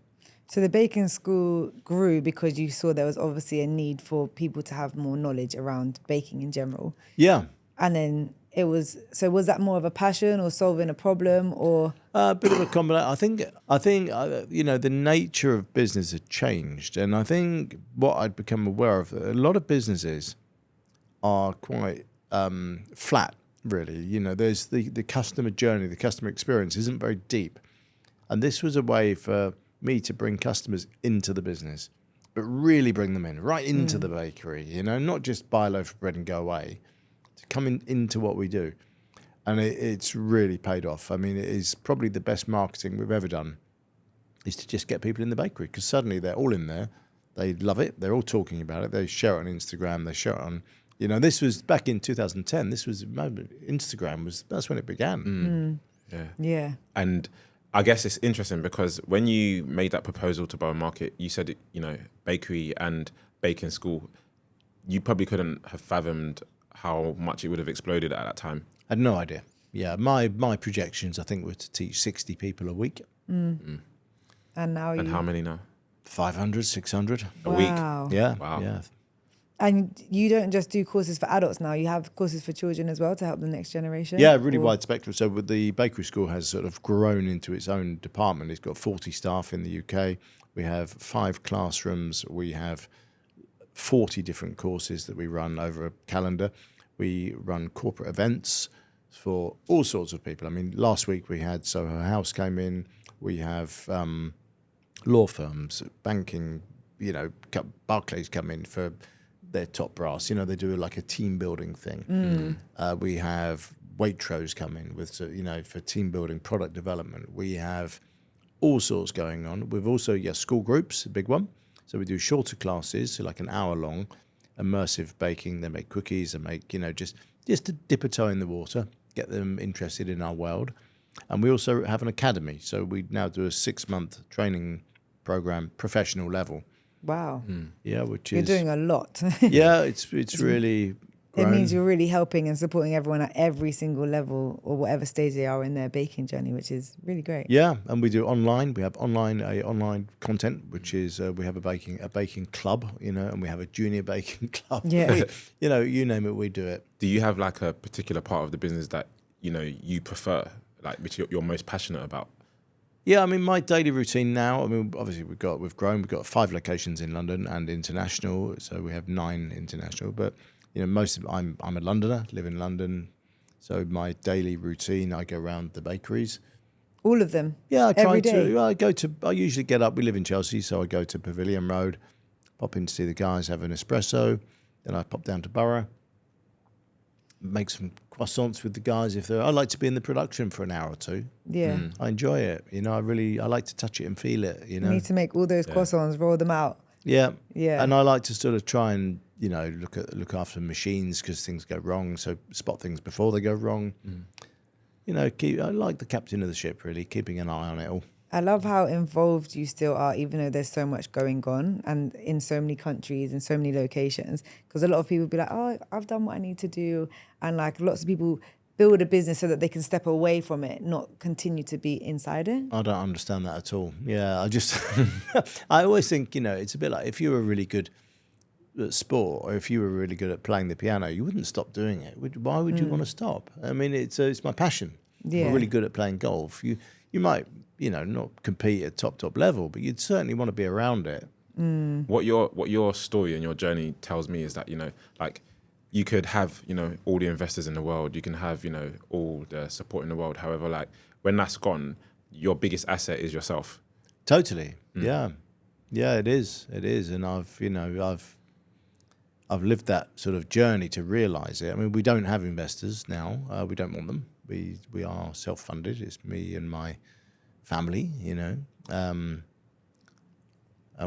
So the baking school grew because you saw there was obviously a need for people to have more knowledge around baking in general. Yeah. And then was that more of a passion or solving a problem, or? A bit of a combination. I think the nature of business had changed. And I think what I'd become aware of, a lot of businesses are quite flat, really. There's the customer journey, the customer experience isn't very deep. And this was a way for me to bring customers into the business, but really bring them in, right into the bakery, not just buy a loaf of bread and go away, to come into what we do. And it's really paid off. I mean, it is probably the best marketing we've ever done, is to just get people in the bakery, because suddenly they're all in there. They love it. They're all talking about it. They share it on Instagram. They share it on, this was back in 2010. Instagram that's when it began. Yeah. And I guess it's interesting because when you made that proposal to Borough Market, you said, bakery and baking school, you probably couldn't have fathomed how much it would have exploded at that time. I had no idea. Yeah, my projections, I think, were to teach 60 people a week. And now And how many now? 500, 600 A week. Wow. Yeah, Wow. yeah. And you don't just do courses for adults now, you have courses for children as well to help the next generation? Yeah, really Or- wide spectrum. So with the bakery school has sort of grown into its own department. It's got 40 staff in the UK. We have 5 classrooms. We have 40 different courses that we run over a calendar. We run corporate events for all sorts of people. I mean, last week we had Soho House came in. We have law firms, banking, Barclays come in for their top brass. They do like a team building thing. We have Waitrose come in with, for team building, product development. We have all sorts going on. We've also, school groups, a big one. So we do shorter classes, so like an hour long, immersive baking. They make cookies, they make, just to dip a toe in the water, get them interested in our world. And we also have an academy. So we now do a 6-month training program, professional level. Wow. Yeah, which You're is doing a lot. yeah, it's really grown. It means you're really helping and supporting everyone at every single level or whatever stage they are in their baking journey, which is really great. Yeah, and we do online. We have online content, which is we have a baking club, and we have a junior baking club. Yeah. You name it, we do it. Do you have like a particular part of the business that you prefer, like which you're most passionate about? Yeah, I mean, my daily routine now, obviously we've grown. We've got 5 locations in London and international, so we have 9 international. But most of I'm a Londoner, live in London, so my daily routine, I go around the bakeries. All of them? Yeah, I try Every day? to. I usually get up. We live in Chelsea, so I go to Pavilion Road, pop in to see the guys, have an espresso, then I pop down to Borough, make some croissants with the guys. I like to be in the production for an hour or 2. Yeah. I enjoy it. I like to touch it and feel it. You need to make all those croissants, roll them out. Yeah, Yeah. And I like to sort of try and look after machines because things go wrong. So spot things before they go wrong. I like the captain of the ship, really, keeping an eye on it all. I love how involved you still are, even though there's so much going on and in so many countries and so many locations. Because a lot of people be like, oh, I've done what I need to do. And like lots of people build a business so that they can step away from it, not continue to be inside it. I don't understand that at all. Yeah, I always think, it's a bit like if you were really good at sport or if you were really good at playing the piano, you wouldn't stop doing it. Why would you want to stop? I mean, it's my passion. Yeah. I'm really good at playing golf. You might, not compete at top level, but you'd certainly want to be around it. What your story and your journey tells me is that like you could have all the investors in the world, you can have all the support in the world. However, like when that's gone, your biggest asset is yourself. Totally. Yeah, it is, and I've lived that sort of journey to realise it. I mean, we don't have investors now. We don't want them. We are self-funded. It's me and my family, and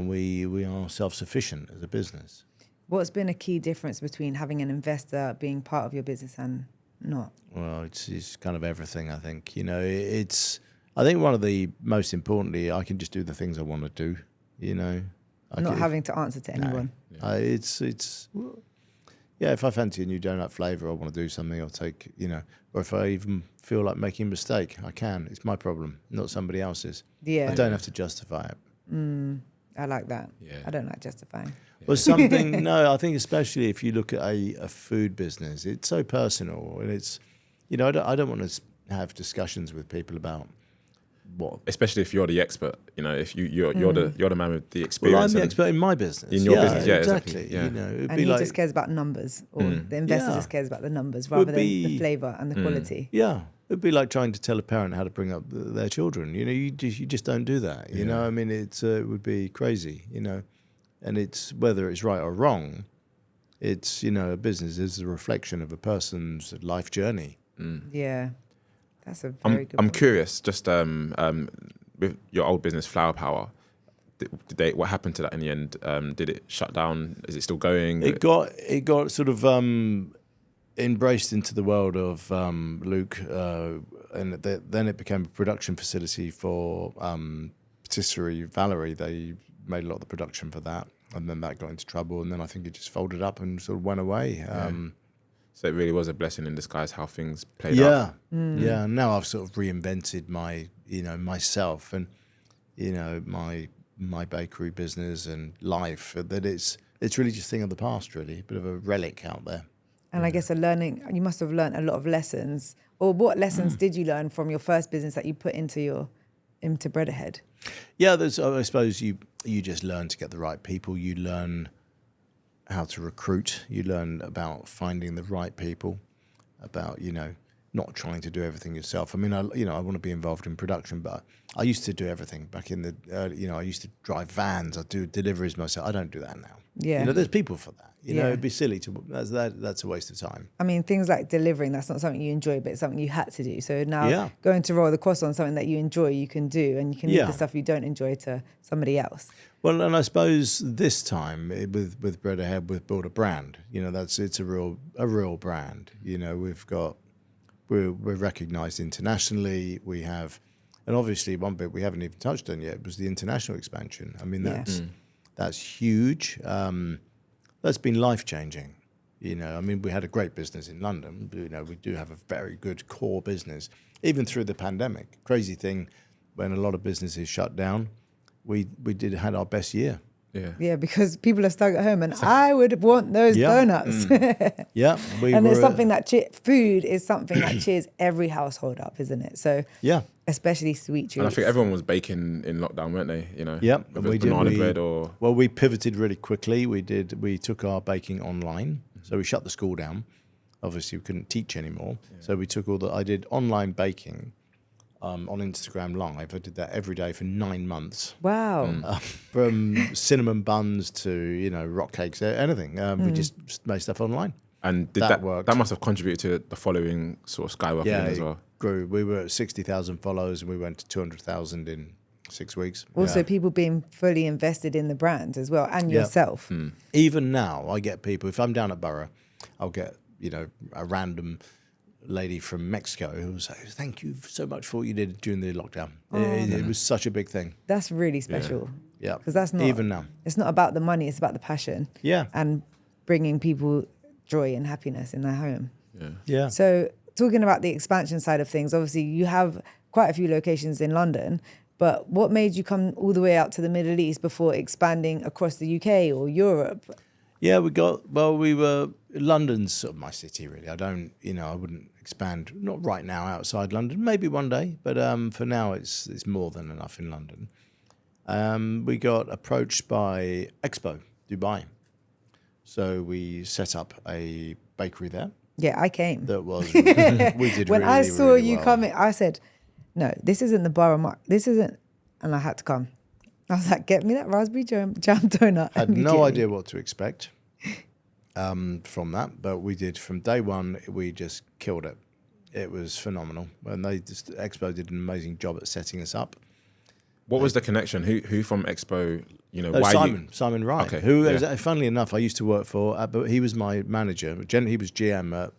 we are self-sufficient as a business. What's been a key difference between having an investor being part of your business and not? Well, it's kind of everything, I think. I think one of the most importantly, I can just do the things I want to do, Not having to answer to anyone. If I fancy a new donut flavour, I want to do something, I'll take, or if I even feel like making a mistake, I can. It's my problem, not somebody else's. Yeah. I don't have to justify it. I like that. Yeah. I don't like justifying. Well, I think especially if you look at a food business, it's so personal, and it's, I don't want to have discussions with people about what. Especially if you're the expert, if you're the man with the experience. Well, I'm the expert in my business. In your business, yeah, exactly. Yeah. It'd And be he like, just cares about numbers, or the investor just cares about the numbers rather than the flavour and the quality. yeah, it'd be like trying to tell a parent how to bring up their children. You just don't do that. You know, I mean, it would be crazy. And it's whether it's right or wrong. It's a business is a reflection of a person's life journey. Yeah, that's a very good I'm point. curious, just with your old business, Flower Power, what happened to that in the end? Did it shut down? Is it still going? It got sort of embraced into the world of Luke, and then it became a production facility for Patisserie Valerie. They made a lot of the production for that, and then that got into trouble, and then I think it just folded up and sort of went away. So it really was a blessing in disguise how things played out. Yeah. Now I've sort of reinvented my, myself and, my my bakery business and life, that it's really just a thing of the past, really, a bit of a relic out there. And I guess you must have learned a lot of lessons. Or what lessons did you learn from your first business that you put into Bread Ahead? Yeah, I suppose you just learn to get the right people. You learn how to recruit. You learn about finding the right people, about, not trying to do everything yourself. I mean, I want to be involved in production, but I used to do everything back in the early, I used to drive vans. I do deliveries myself. I don't do that now. Yeah. There's people for that. Yeah. It'd be silly that's a waste of time. I mean, things like delivering, that's not something you enjoy, but it's something you had to do. So now going to roll the croissant on something that you enjoy, you can do, and you can leave the stuff you don't enjoy to somebody else. Well, and I suppose this time with Bread Ahead, we've built a brand. It's a real brand. We're recognised internationally. We have, and obviously one bit we haven't even touched on yet was the international expansion. I mean, that's huge. That's been life-changing. I mean, we had a great business in London. We do have a very good core business, even through the pandemic. Crazy thing, when a lot of businesses shut down, we had our best year. Yeah, because people are stuck at home, and I would want those donuts. Yeah, there's something that food is something that cheers every household up, isn't it? So especially sweet treats. And I think everyone was baking in lockdown, weren't they? We banana bread or. Well, we pivoted really quickly. We took our baking online, so we shut the school down. Obviously, we couldn't teach anymore, so we took I did online baking. On Instagram Live, I did that every day for 9 months. Wow! From cinnamon buns to rock cakes, anything. We just made stuff online. And did that work? That must have contributed to the following sort of skyrocketing as well. It grew. We were at 60,000 followers, and we went to 200,000 in 6 weeks. Also, people being fully invested in the brand as well, and yourself. Even now, I get people. If I'm down at Borough, I'll get a random lady from Mexico who was like, "Thank you so much for what you did during the lockdown. It was such a big thing." That's really special. Yeah, because that's not even now. It's not about the money; it's about the passion. Yeah, and bringing people joy and happiness in their home. Yeah. So, talking about the expansion side of things, obviously you have quite a few locations in London. But what made you come all the way out to the Middle East before expanding across the UK or Europe? Yeah, London's sort of my city, really. I wouldn't expand, not right now outside London, maybe one day, but for now it's more than enough in London. We got approached by Expo, Dubai. So we set up a bakery there. Yeah, I came. That was, we did when really, I saw really you well. coming, I said, no, this isn't the Borough this isn't, and I had to come. I was like, get me that raspberry jam donut. I had no idea what to expect from that, but we did from day one. We just killed it. It was phenomenal, and Expo did an amazing job at setting us up. What was the connection? Who from Expo? Why Simon Wright, okay, who, funnily enough, I used to work for, but he was my manager. He was GM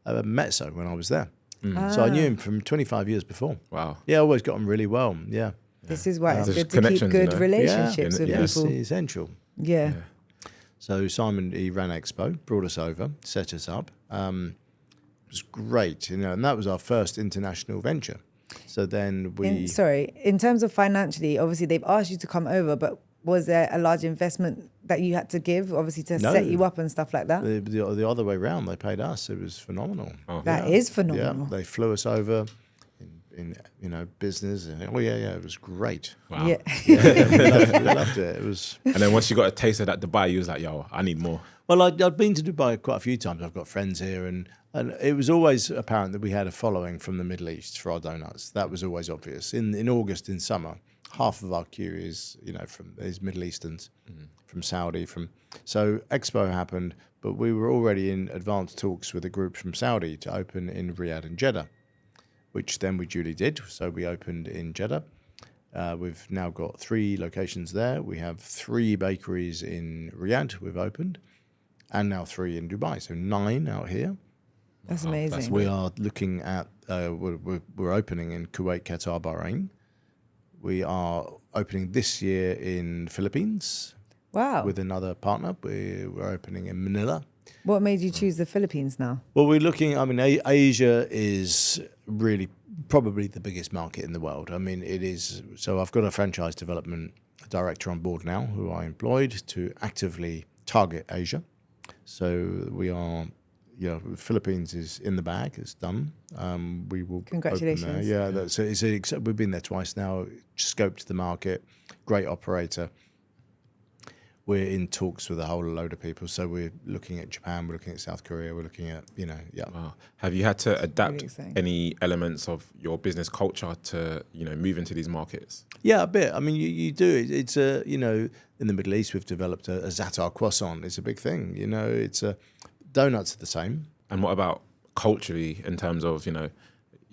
at Mezzo when I was there, so I knew him from 25 years before. Wow. Yeah, I always got on really well. Yeah. This is why it's good to keep connections, good relationships with Yes, people. essential. Yeah. So Simon, he ran Expo, brought us over, set us up. It was great, and that was our first international venture. So then in terms of financially, obviously they've asked you to come over, but was there a large investment that you had to give, obviously, to set you up and stuff like that? The other way around, they paid us. It was phenomenal. Oh. That is phenomenal. Yeah, they flew us over in business. And, it was great. Wow. Yeah. We loved it. It was. And then once you got a taste of that Dubai, you was like, yo, I need more. Well, I'd been to Dubai quite a few times. I've got friends here, and it was always apparent that we had a following from the Middle East for our donuts. That was always obvious. In August, in summer, half of our queue is Middle Easterns, from Saudi. So Expo happened, but we were already in advanced talks with a group from Saudi to open in Riyadh and Jeddah, which then we duly did. So we opened in Jeddah. We've now got 3 locations there. We have 3 bakeries in Riyadh we've opened, and now 3 in Dubai. So 9 out here. That's amazing. We are looking at, we're opening in Kuwait, Qatar, Bahrain. We are opening this year in Philippines. Wow. With another partner. We're opening in Manila What made you choose the Philippines now? Well, we're looking, I mean, Asia is really probably the biggest market in the world. I mean, it is. So I've got a franchise development director on board now who I employed to actively target Asia. So we are, Philippines is in the bag. It's done. We will Congratulations. open there. We've been there twice now, scoped the market, great operator. We're in talks with a whole load of people. So we're looking at Japan, we're looking at South Korea, we're looking at, Wow. Have you had to adapt really exciting. any elements of your business culture to, move into these markets? Yeah, a bit. I mean, you do. It's in the Middle East, we've developed a za'atar croissant. It's a big thing. It's donuts are the same. And what about culturally in terms of,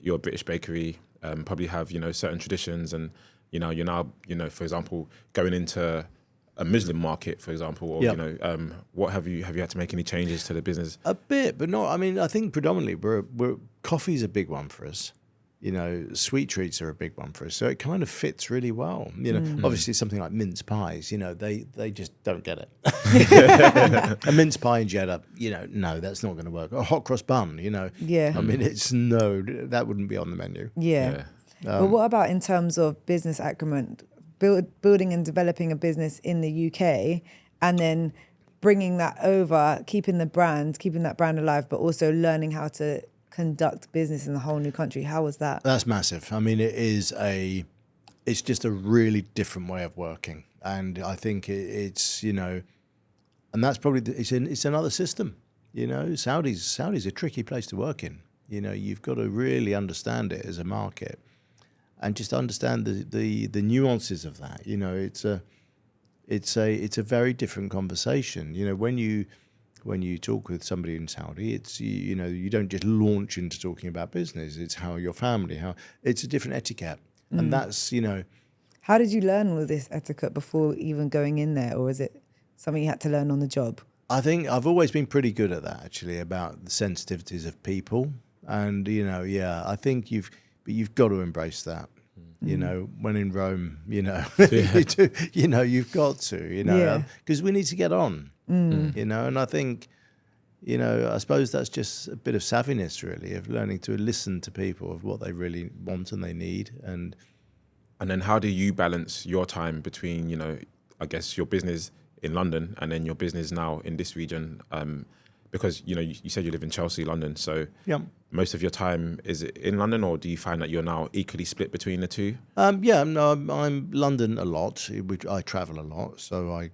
your British bakery probably have, certain traditions and, you're now, for example, going into a Michelin market, for example, or, what have you had to make any changes to the business? A bit, but not, I mean, I think predominantly coffee's a big one for us. Sweet treats are a big one for us. So it kind of fits really well. Obviously something like mince pies, they just don't get it. A mince pie in Jeddah, no, that's not going to work. A hot cross bun, Yeah. I mean, that wouldn't be on the menu. Yeah. But what about in terms of business acumen, building and developing a business in the UK and then bringing that over, keeping that brand alive, but also learning how to conduct business in a whole new country? How was that? That's massive. I mean, it's just a really different way of working. And I think it's, and that's probably, it's another system. Saudi's a tricky place to work in. You've got to really understand it as a market. And just understand the nuances of that. It's a very different conversation. When you talk with somebody in Saudi, it's you don't just launch into talking about business. It's how your family, it's a different etiquette, and that's How did you learn all this etiquette before even going in there, or is it something you had to learn on the job? I think I've always been pretty good at that actually, about the sensitivities of people, and I think you've got to embrace that. When in Rome, you do, you've got to, because we need to get on, and I think, I suppose that's just a bit of savviness really, of learning to listen to people, of what they really want and they need. And then how do you balance your time between, I guess your business in London and then your business now in this region? Because, you said you live in Chelsea, London. So most of your time, is it in London, or do you find that you're now equally split between the two? No, I'm London a lot. I travel a lot. So I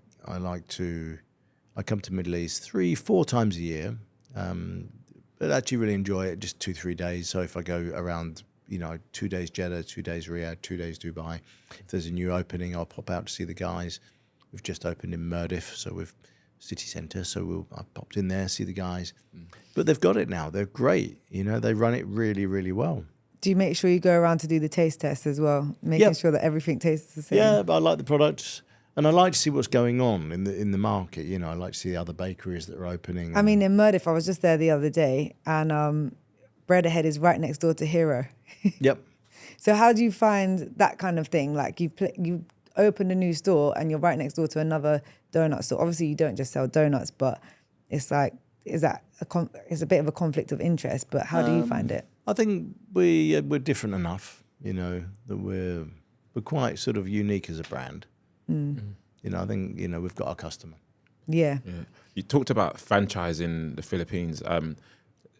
come to Middle East 3-4 times a year. But actually really enjoy it, just 2-3 days. So if I go around, 2 days Jeddah, 2 days Riyadh, 2 days Dubai. If there's a new opening, I'll pop out to see the guys. We've just opened in Murdiff, so we've city centre, so I popped in there, see the guys. But they've got it now. They're great. They run it really, really well. Do you make sure you go around to do the taste test as well, making sure that everything tastes the same? Yeah, but I like the products, and I like to see what's going on in the market. I like to see the other bakeries that are opening. I mean, in Murdiff, I was just there the other day, and Bread Ahead is right next door to Hero. Yep. So how do you find that kind of thing? Like you open a new store and you're right next door to another donut store. Obviously, you don't just sell donuts, but it's like, it's a bit of a conflict of interest. But how do you find it? I think we're different enough, that we're quite sort of unique as a brand. I think we've got our customer. Yeah. You talked about franchise in the Philippines.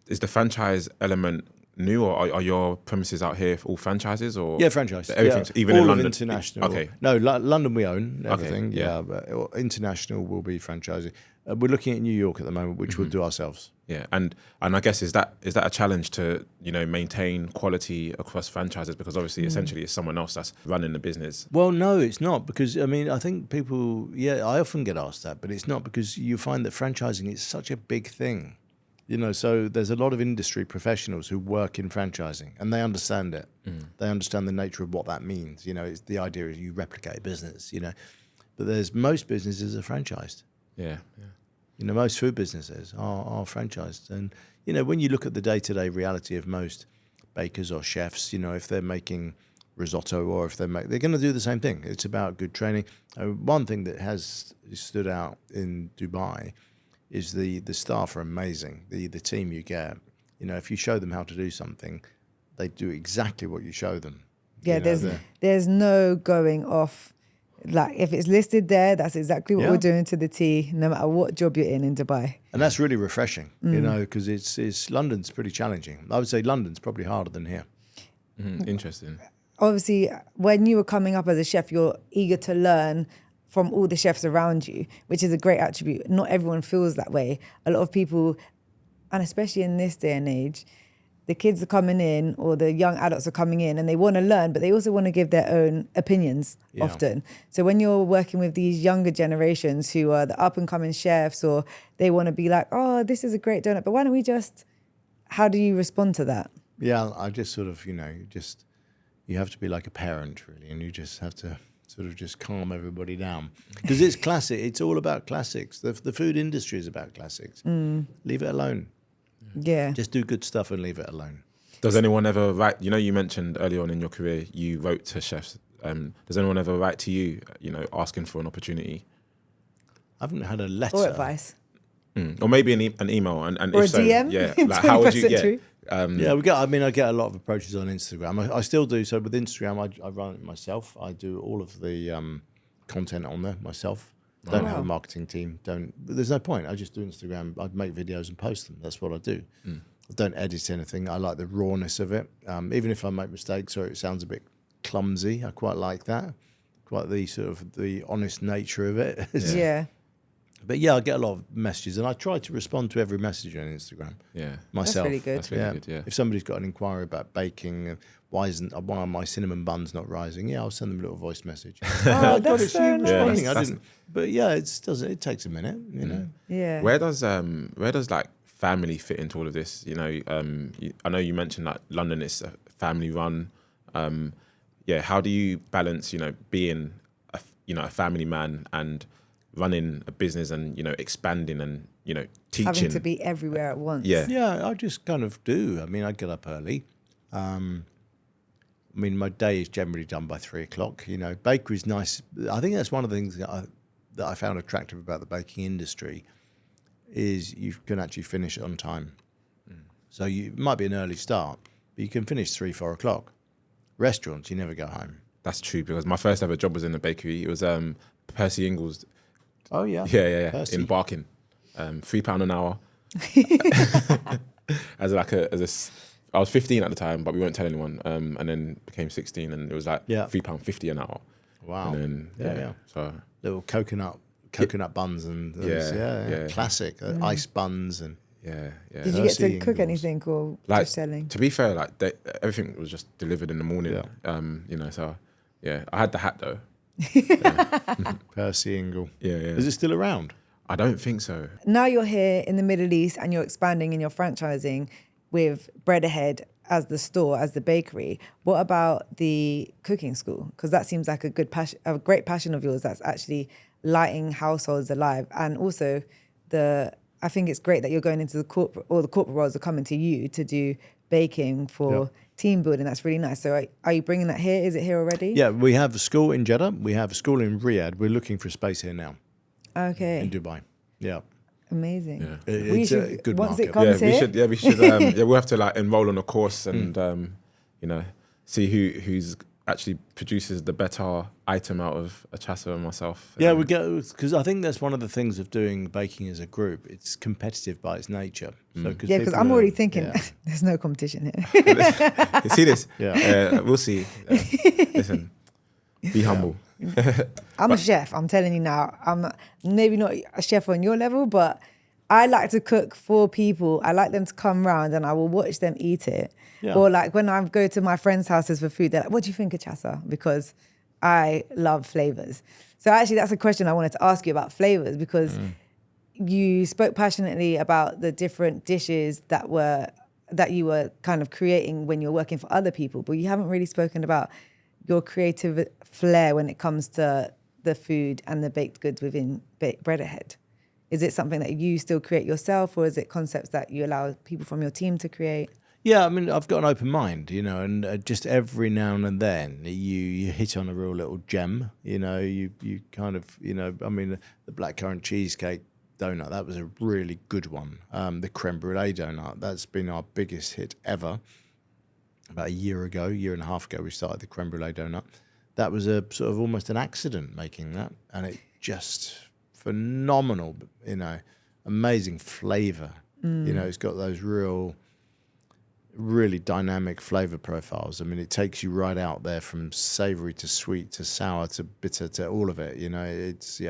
Is the franchise element new, or are your premises out here all franchises? Or franchise. Everything's even all in London. International. Okay. No, London we own everything. Okay, yeah. But international will be franchising. We're looking at New York at the moment, which we'll do ourselves. Yeah, and I guess is that a challenge to maintain quality across franchises, because obviously essentially it's someone else that's running the business. Well, no, it's not, because I think people. I often get asked that, but it's not, because you find that franchising is such a big thing. So there's a lot of industry professionals who work in franchising, and they understand it. They understand the nature of what that means. It's the idea is you replicate a business. But most businesses are franchised. Yeah. Most food businesses are franchised, and when you look at the day-to-day reality of most bakers or chefs, if they're making risotto or if they're going to do the same thing. It's about good training. One thing that has stood out in Dubai is the staff are amazing. The team you get, if you show them how to do something, they do exactly what you show them. Yeah, there's no going off. Like if it's listed there, that's exactly what we're doing to the T, no matter what job you're in Dubai. And that's really refreshing, because it's London's pretty challenging. I would say London's probably harder than here. Interesting. Obviously, when you were coming up as a chef, you're eager to learn from all the chefs around you, which is a great attribute. Not everyone feels that way. A lot of people, and especially in this day and age, the kids are coming in or the young adults are coming in and they want to learn, but they also want to give their own opinions often. So when you're working with these younger generations who are the up and coming chefs, or they want to be like, oh, this is a great donut, but why don't we how do you respond to that? Yeah, I just sort of, you have to be like a parent really, and you just have to sort of just calm everybody down. Because it's classic, it's all about classics. The food industry is about classics. Leave it alone. Yeah. Just do good stuff and leave it alone. Does anyone ever write, you mentioned early on in your career, you wrote to chefs. Does anyone ever write to you, asking for an opportunity? I haven't had a letter. Or advice. Or maybe an email. And or if a DM? Yeah. Like how would you, I get a lot of approaches on Instagram. I still do. So with Instagram, I run it myself. I do all of the content on there myself. Don't have a marketing team. There's no point. I just do Instagram. I make videos and post them. That's what I do. I don't edit anything. I like the rawness of it. Even if I make mistakes or it sounds a bit clumsy, I quite like that. Quite the sort of the honest nature of it. Yeah. But yeah, I get a lot of messages, and I try to respond to every message on Instagram. Yeah, myself. That's really good. That's really good. Yeah. If somebody's got an inquiry about baking, why are my cinnamon buns not rising? Yeah, I'll send them a little voice message. Oh, that's so nice. Responding. I didn't. But yeah, it takes a minute. Yeah. Where does like family fit into all of this? I know you mentioned that London is a family run. How do you balance, being a family man and running a business and expanding and teaching, having to be everywhere at once? Yeah, I just kind of do. I mean, I get up early. My day is generally done by 3:00. Bakery's nice. I think that's one of the things that I found attractive about the baking industry is you can actually finish on time. So it might be an early start, but you can finish 3-4 o'clock. Restaurants, you never go home. That's true, because my first ever job was in a bakery. It was Percy Ingles. Oh yeah, yeah. Percy. In Barking, £3 an hour. I was 15 at the time, but we won't tell anyone. And then became 16, and it was like £3.50 an hour. Wow. And then so little coconut buns and classic ice buns and Did you get to cook anything or just selling? To be fair, everything was just delivered in the morning. So I had the hat though. Percy Ingle. Yeah. Is it still around? I don't think so. Now you're here in the Middle East and you're expanding and you're franchising with Bread Ahead as the store, as the bakery. What about the cooking school? Because that seems like a great passion of yours that's actually lighting households alive. And also I think it's great that you're going into the corporate roles are coming to you to do baking for team building. That's really nice. So are you bringing that here? Is it here already? Yeah, we have a school in Jeddah. We have a school in Riyadh. We're looking for a space here now. Okay. In Dubai. Yeah. Amazing. Yeah. It's a good once market. It comes here? We should. We'll have to enroll on a course and see who's actually produces the better item out of Achasah and myself. Yeah, we go because I think that's one of the things of doing baking as a group. It's competitive by its nature. So, because I'm already thinking there's no competition here. You see this? Yeah. We'll see. Listen, be humble. I'm a chef. I'm telling you now. I'm maybe not a chef on your level, but I like to cook for people. I like them to come round and I will watch them eat it. Yeah. Or like when I go to my friends' houses for food, they're like, what do you think of Achasah? Because I love flavors. So actually that's a question I wanted to ask you about flavors, because you spoke passionately about the different dishes that you were kind of creating when you're working for other people, but you haven't really spoken about your creative flair when it comes to the food and the baked goods within Bread Ahead. Is it something that you still create yourself, or is it concepts that you allow people from your team to create? Yeah, I mean, I've got an open mind, and just every now and then you hit on a real little gem, you kind of, I mean, the blackcurrant cheesecake donut. That was a really good one. The creme brulee donut, that's been our biggest hit ever. About a year and a half ago, we started the creme brulee donut. That was a sort of almost an accident making that, and it just phenomenal, amazing flavor. It's got those really dynamic flavor profiles. I mean, it takes you right out there from savory to sweet to sour to bitter to all of it. It's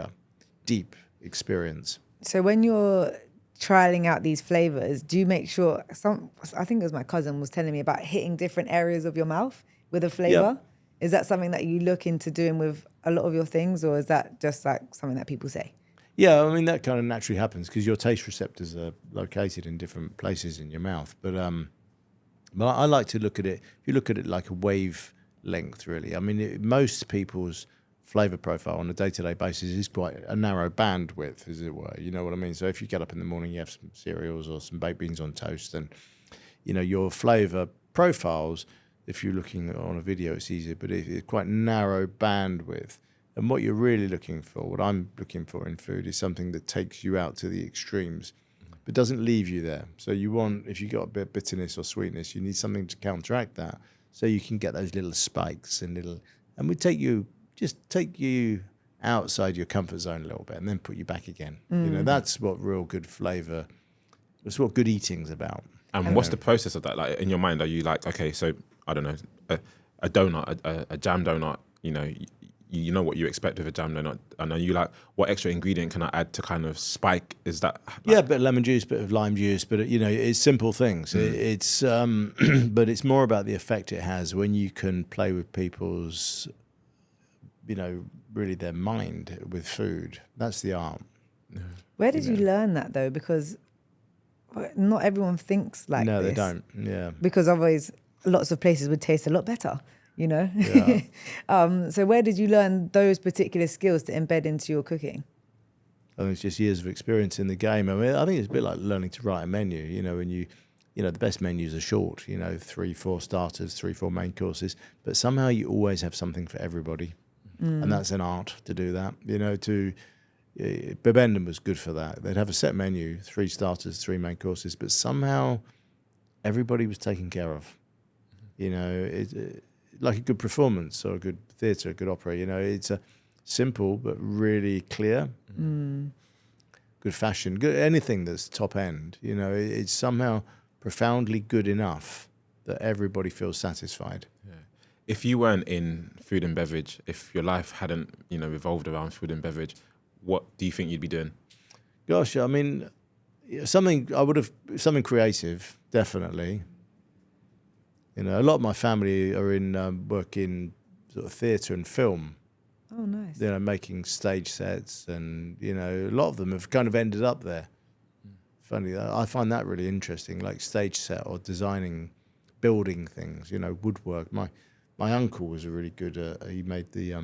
deep experience. So when you're trialing out these flavors, do you make sure I think it was my cousin was telling me about hitting different areas of your mouth with a flavor? Yep. Is that something that you look into doing with a lot of your things, or is that just like something that people say? Yeah, I mean, that kind of naturally happens because your taste receptors are located in different places in your mouth. But I like to look at it, if you look at it like a wavelength, really. I mean, most people's flavor profile on a day-to-day basis is quite a narrow bandwidth, as it were. You know what I mean? So if you get up in the morning, you have some cereals or some baked beans on toast, and, your flavor profiles, if you're looking on a video, it's easier, but it's quite narrow bandwidth. And what you're really looking for, what I'm looking for in food, is something that takes you out to the extremes, but doesn't leave you there. So you want, if you've got a bit of bitterness or sweetness, you need something to counteract that, so you can get those little spikes and we take you outside your comfort zone a little bit and then put you back again. That's what real good flavor, that's what good eating's about. And what's the process of that? Like, in your mind, are you like, okay, so I don't know, a donut, a jam donut, you know what you expect of a jam donut, and are you like, what extra ingredient can I add to kind of spike? Is that a bit of lemon juice, bit of lime juice, but it's simple things. It's but it's more about the effect it has when you can play with people's, really their mind with food. That's the art. Where did you learn that though? Because not everyone thinks like no, this. they don't. Yeah, because otherwise lots of places would taste a lot better. Yeah. So where did you learn those particular skills to embed into your cooking? I think it's just years of experience in the game. I mean, I think it's a bit like learning to write a menu. When the best menus are short. 3-4 starters, 3-4 main courses, but somehow you always have something for everybody, and that's an art to do that. Bibendum was good for that. They'd have a set menu, 3 starters, 3 main courses, but somehow everybody was taken care of. Like a good performance or a good theatre, a good opera. It's a simple but really clear, good fashion, good anything that's top end. It's somehow profoundly good enough that everybody feels satisfied. Yeah. If you weren't in food and beverage, if your life hadn't, revolved around food and beverage, what do you think you'd be doing? Gosh, I mean, something creative, definitely. A lot of my family are in work in sort of theatre and film. Oh, nice. Making stage sets, and a lot of them have kind of ended up there. Funny, I find that really interesting, like stage set or designing, building things. Woodwork. My uncle was a really good. He made the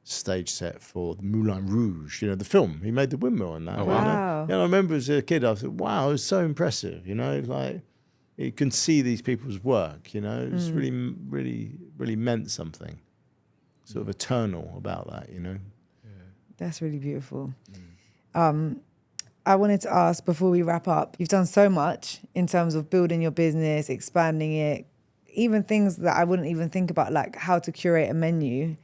stage set for the Moulin Rouge. The film. He made the windmill in that. Oh, wow. I remember as a kid, I thought, wow, it was so impressive. Like. You can see these people's work, it's really, really, really meant something sort of eternal about that, Yeah. That's really beautiful. I wanted to ask before we wrap up, you've done so much in terms of building your business, expanding it, even things that I wouldn't even think about, like how to curate a menu.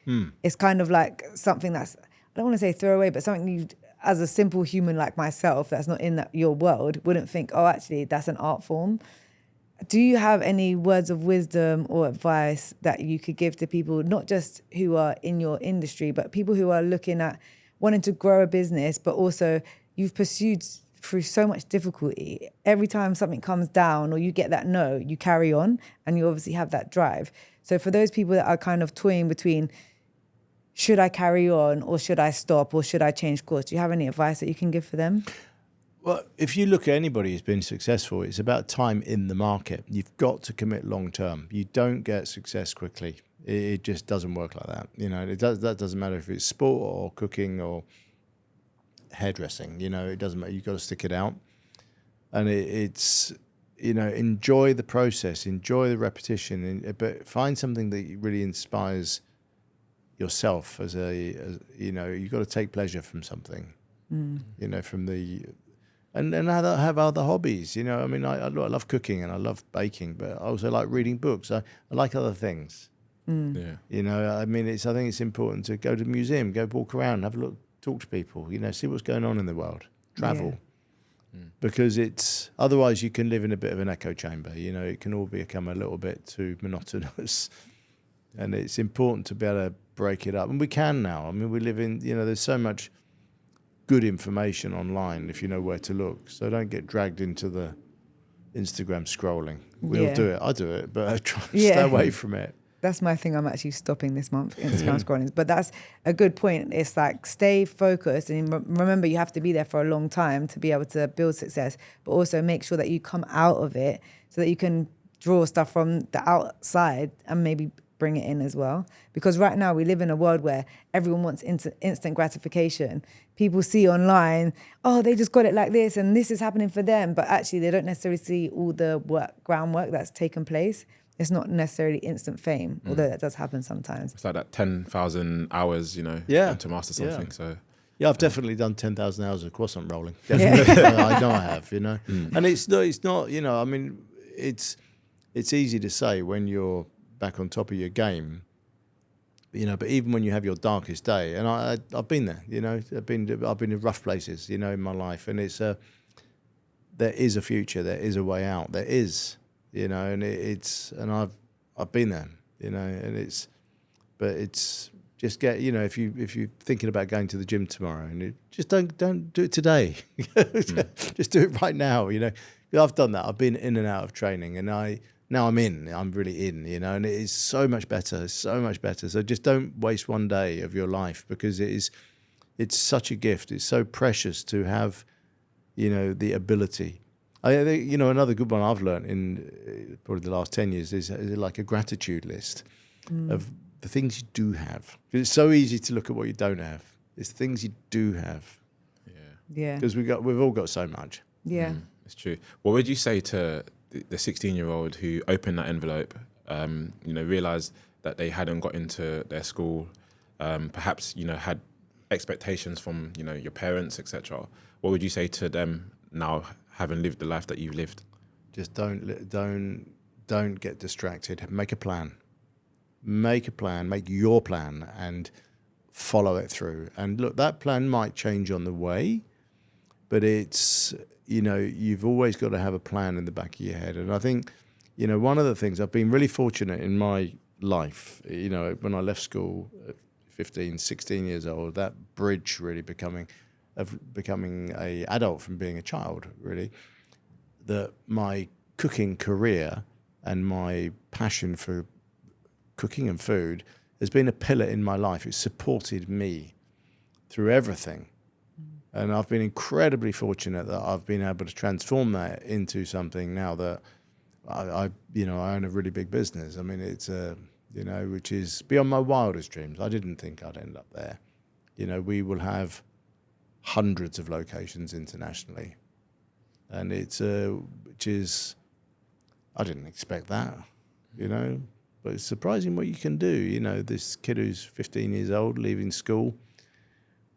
It's kind of like something that's, I don't want to say throwaway, but something you, as a simple human like myself, that's not in your world, wouldn't think, oh, actually, that's an art form. Do you have any words of wisdom or advice that you could give to people, not just who are in your industry, but people who are looking at wanting to grow a business, but also you've pursued through so much difficulty. Every time something comes down or you get that no, you carry on, and you obviously have that drive. So for those people that are kind of toying between, should I carry on or should I stop or should I change course? Do you have any advice that you can give for them? Well, if you look at anybody who's been successful, it's about time in the market. You've got to commit long term. You don't get success quickly. It just doesn't work like that. That doesn't matter if it's sport or cooking or hairdressing. It doesn't matter. You've got to stick it out. And it's enjoy the process, enjoy the repetition, but find something that really inspires yourself you've got to take pleasure from something. You know, from the and have other hobbies. You know, I mean, I love cooking and I love baking, but I also like reading books. I like other things. Yeah. You know, I mean, I think it's important to go to the museum, go walk around, have a look, talk to people. You know, see what's going on in the world, travel. Because it's otherwise you can live in a bit of an echo chamber. You know, it can all become a little bit too monotonous, and it's important to be able to break it up. And we can now. I mean, we live in, you know, there's so much good information online if you know where to look. So don't get dragged into the Instagram scrolling. We all do it. I do it, but I try to stay away from it. That's my thing. I'm actually stopping this month, Instagram scrolling. But that's a good point. It's like stay focused and remember you have to be there for a long time to be able to build success, but also make sure that you come out of it so that you can draw stuff from the outside and maybe bring it in as well. Because right now we live in a world where everyone wants instant gratification. People see online, oh, they just got it like this and this is happening for them. But actually they don't necessarily see all the groundwork that's taken place. It's not necessarily instant fame, although that does happen sometimes. It's like that 10,000 hours, you know, to master something. So yeah, I've definitely done 10,000 hours of croissant rolling. Definitely. I know I have, you know. And it's not, you know, I mean, it's easy to say when you're back on top of your game, you know, but even when you have your darkest day, and I've been there, you know, I've been in rough places, you know, in my life, and there is a future, there is a way out, there is. You know, and I've been there, you know, and it's just get, you know, if you're thinking about going to the gym tomorrow, and just don't do it today, just do it right now, you know. I've done that. I've been in and out of training, and now I'm really in, you know, and it is so much better. So just don't waste one day of your life because it's such a gift. It's so precious to have, you know, the ability. I think, you know, another good one I've learned in probably the last 10 years is like a gratitude list of the things you do have. It's so easy to look at what you don't have. It's the things you do have. Yeah. Because we've all got so much. Yeah. It's true. What would you say to the 16-year-old who opened that envelope, you know, realised that they hadn't got into their school, perhaps, you know, had expectations from, you know, your parents, etc. What would you say to them now, having lived the life that you've lived? Just don't get distracted. Make a plan. Make your plan and follow it through. And look, that plan might change on the way, but it's, you know, you've always got to have a plan in the back of your head. And I think, you know, one of the things I've been really fortunate in my life, you know, when I left school at 15, 16 years old, that bridge really becoming a adult from being a child, really, that my cooking career and my passion for cooking and food has been a pillar in my life. It's supported me through everything. And I've been incredibly fortunate that I've been able to transform that into something now that I own a really big business. I mean, it's you know, which is beyond my wildest dreams. I didn't think I'd end up there. You know, we will have hundreds of locations internationally, and it's which is, I didn't expect that, you know, but it's surprising what you can do. You know, this kid who's 15 years old, leaving school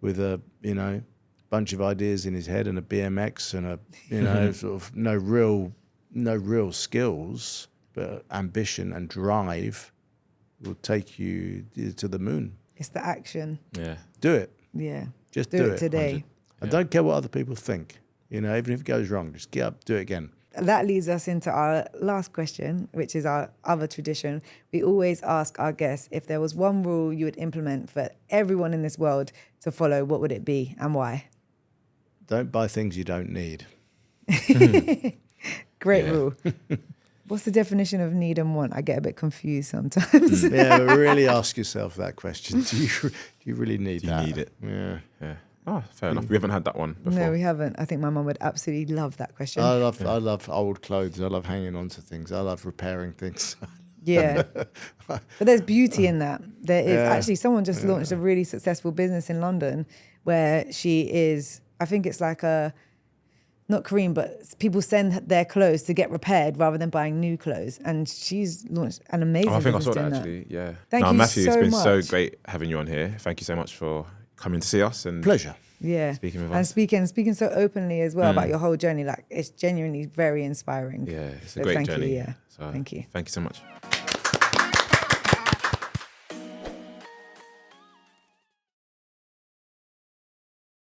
with a, you know, bunch of ideas in his head and a BMX and a, you know, sort of no real skills, but ambition and drive will take you to the moon. It's the action. Yeah. Do it. Yeah. Just do it today. And don't care what other people think. You know, even if it goes wrong, just get up, do it again. That leads us into our last question, which is our other tradition. We always ask our guests if there was one rule you would implement for everyone in this world to follow, what would it be and why? Don't buy things you don't need. Great rule. What's the definition of need and want? I get a bit confused sometimes. Yeah, but really ask yourself that question. Do you really need that? Do you need it? Yeah. Yeah. Oh, fair enough. We haven't had that one before. No, we haven't. I think my mum would absolutely love that question. I love old clothes. I love hanging on to things. I love repairing things. Yeah. But there's beauty in that. There is. Actually, someone just launched a really successful business in London where she is, I think it's like not Kareem, but people send their clothes to get repaired rather than buying new clothes. And she's launched an amazing business. I think I saw that doing actually, yeah. Thank you Matthew, so it's been much. so great having you on here. Thank you so much for coming to see us. And Pleasure. Yeah. speaking with and us. speaking so openly as well about your whole journey. Like, it's genuinely very inspiring. Yeah, it's a So great thank journey. you, yeah. So Thank you. Thank you so much.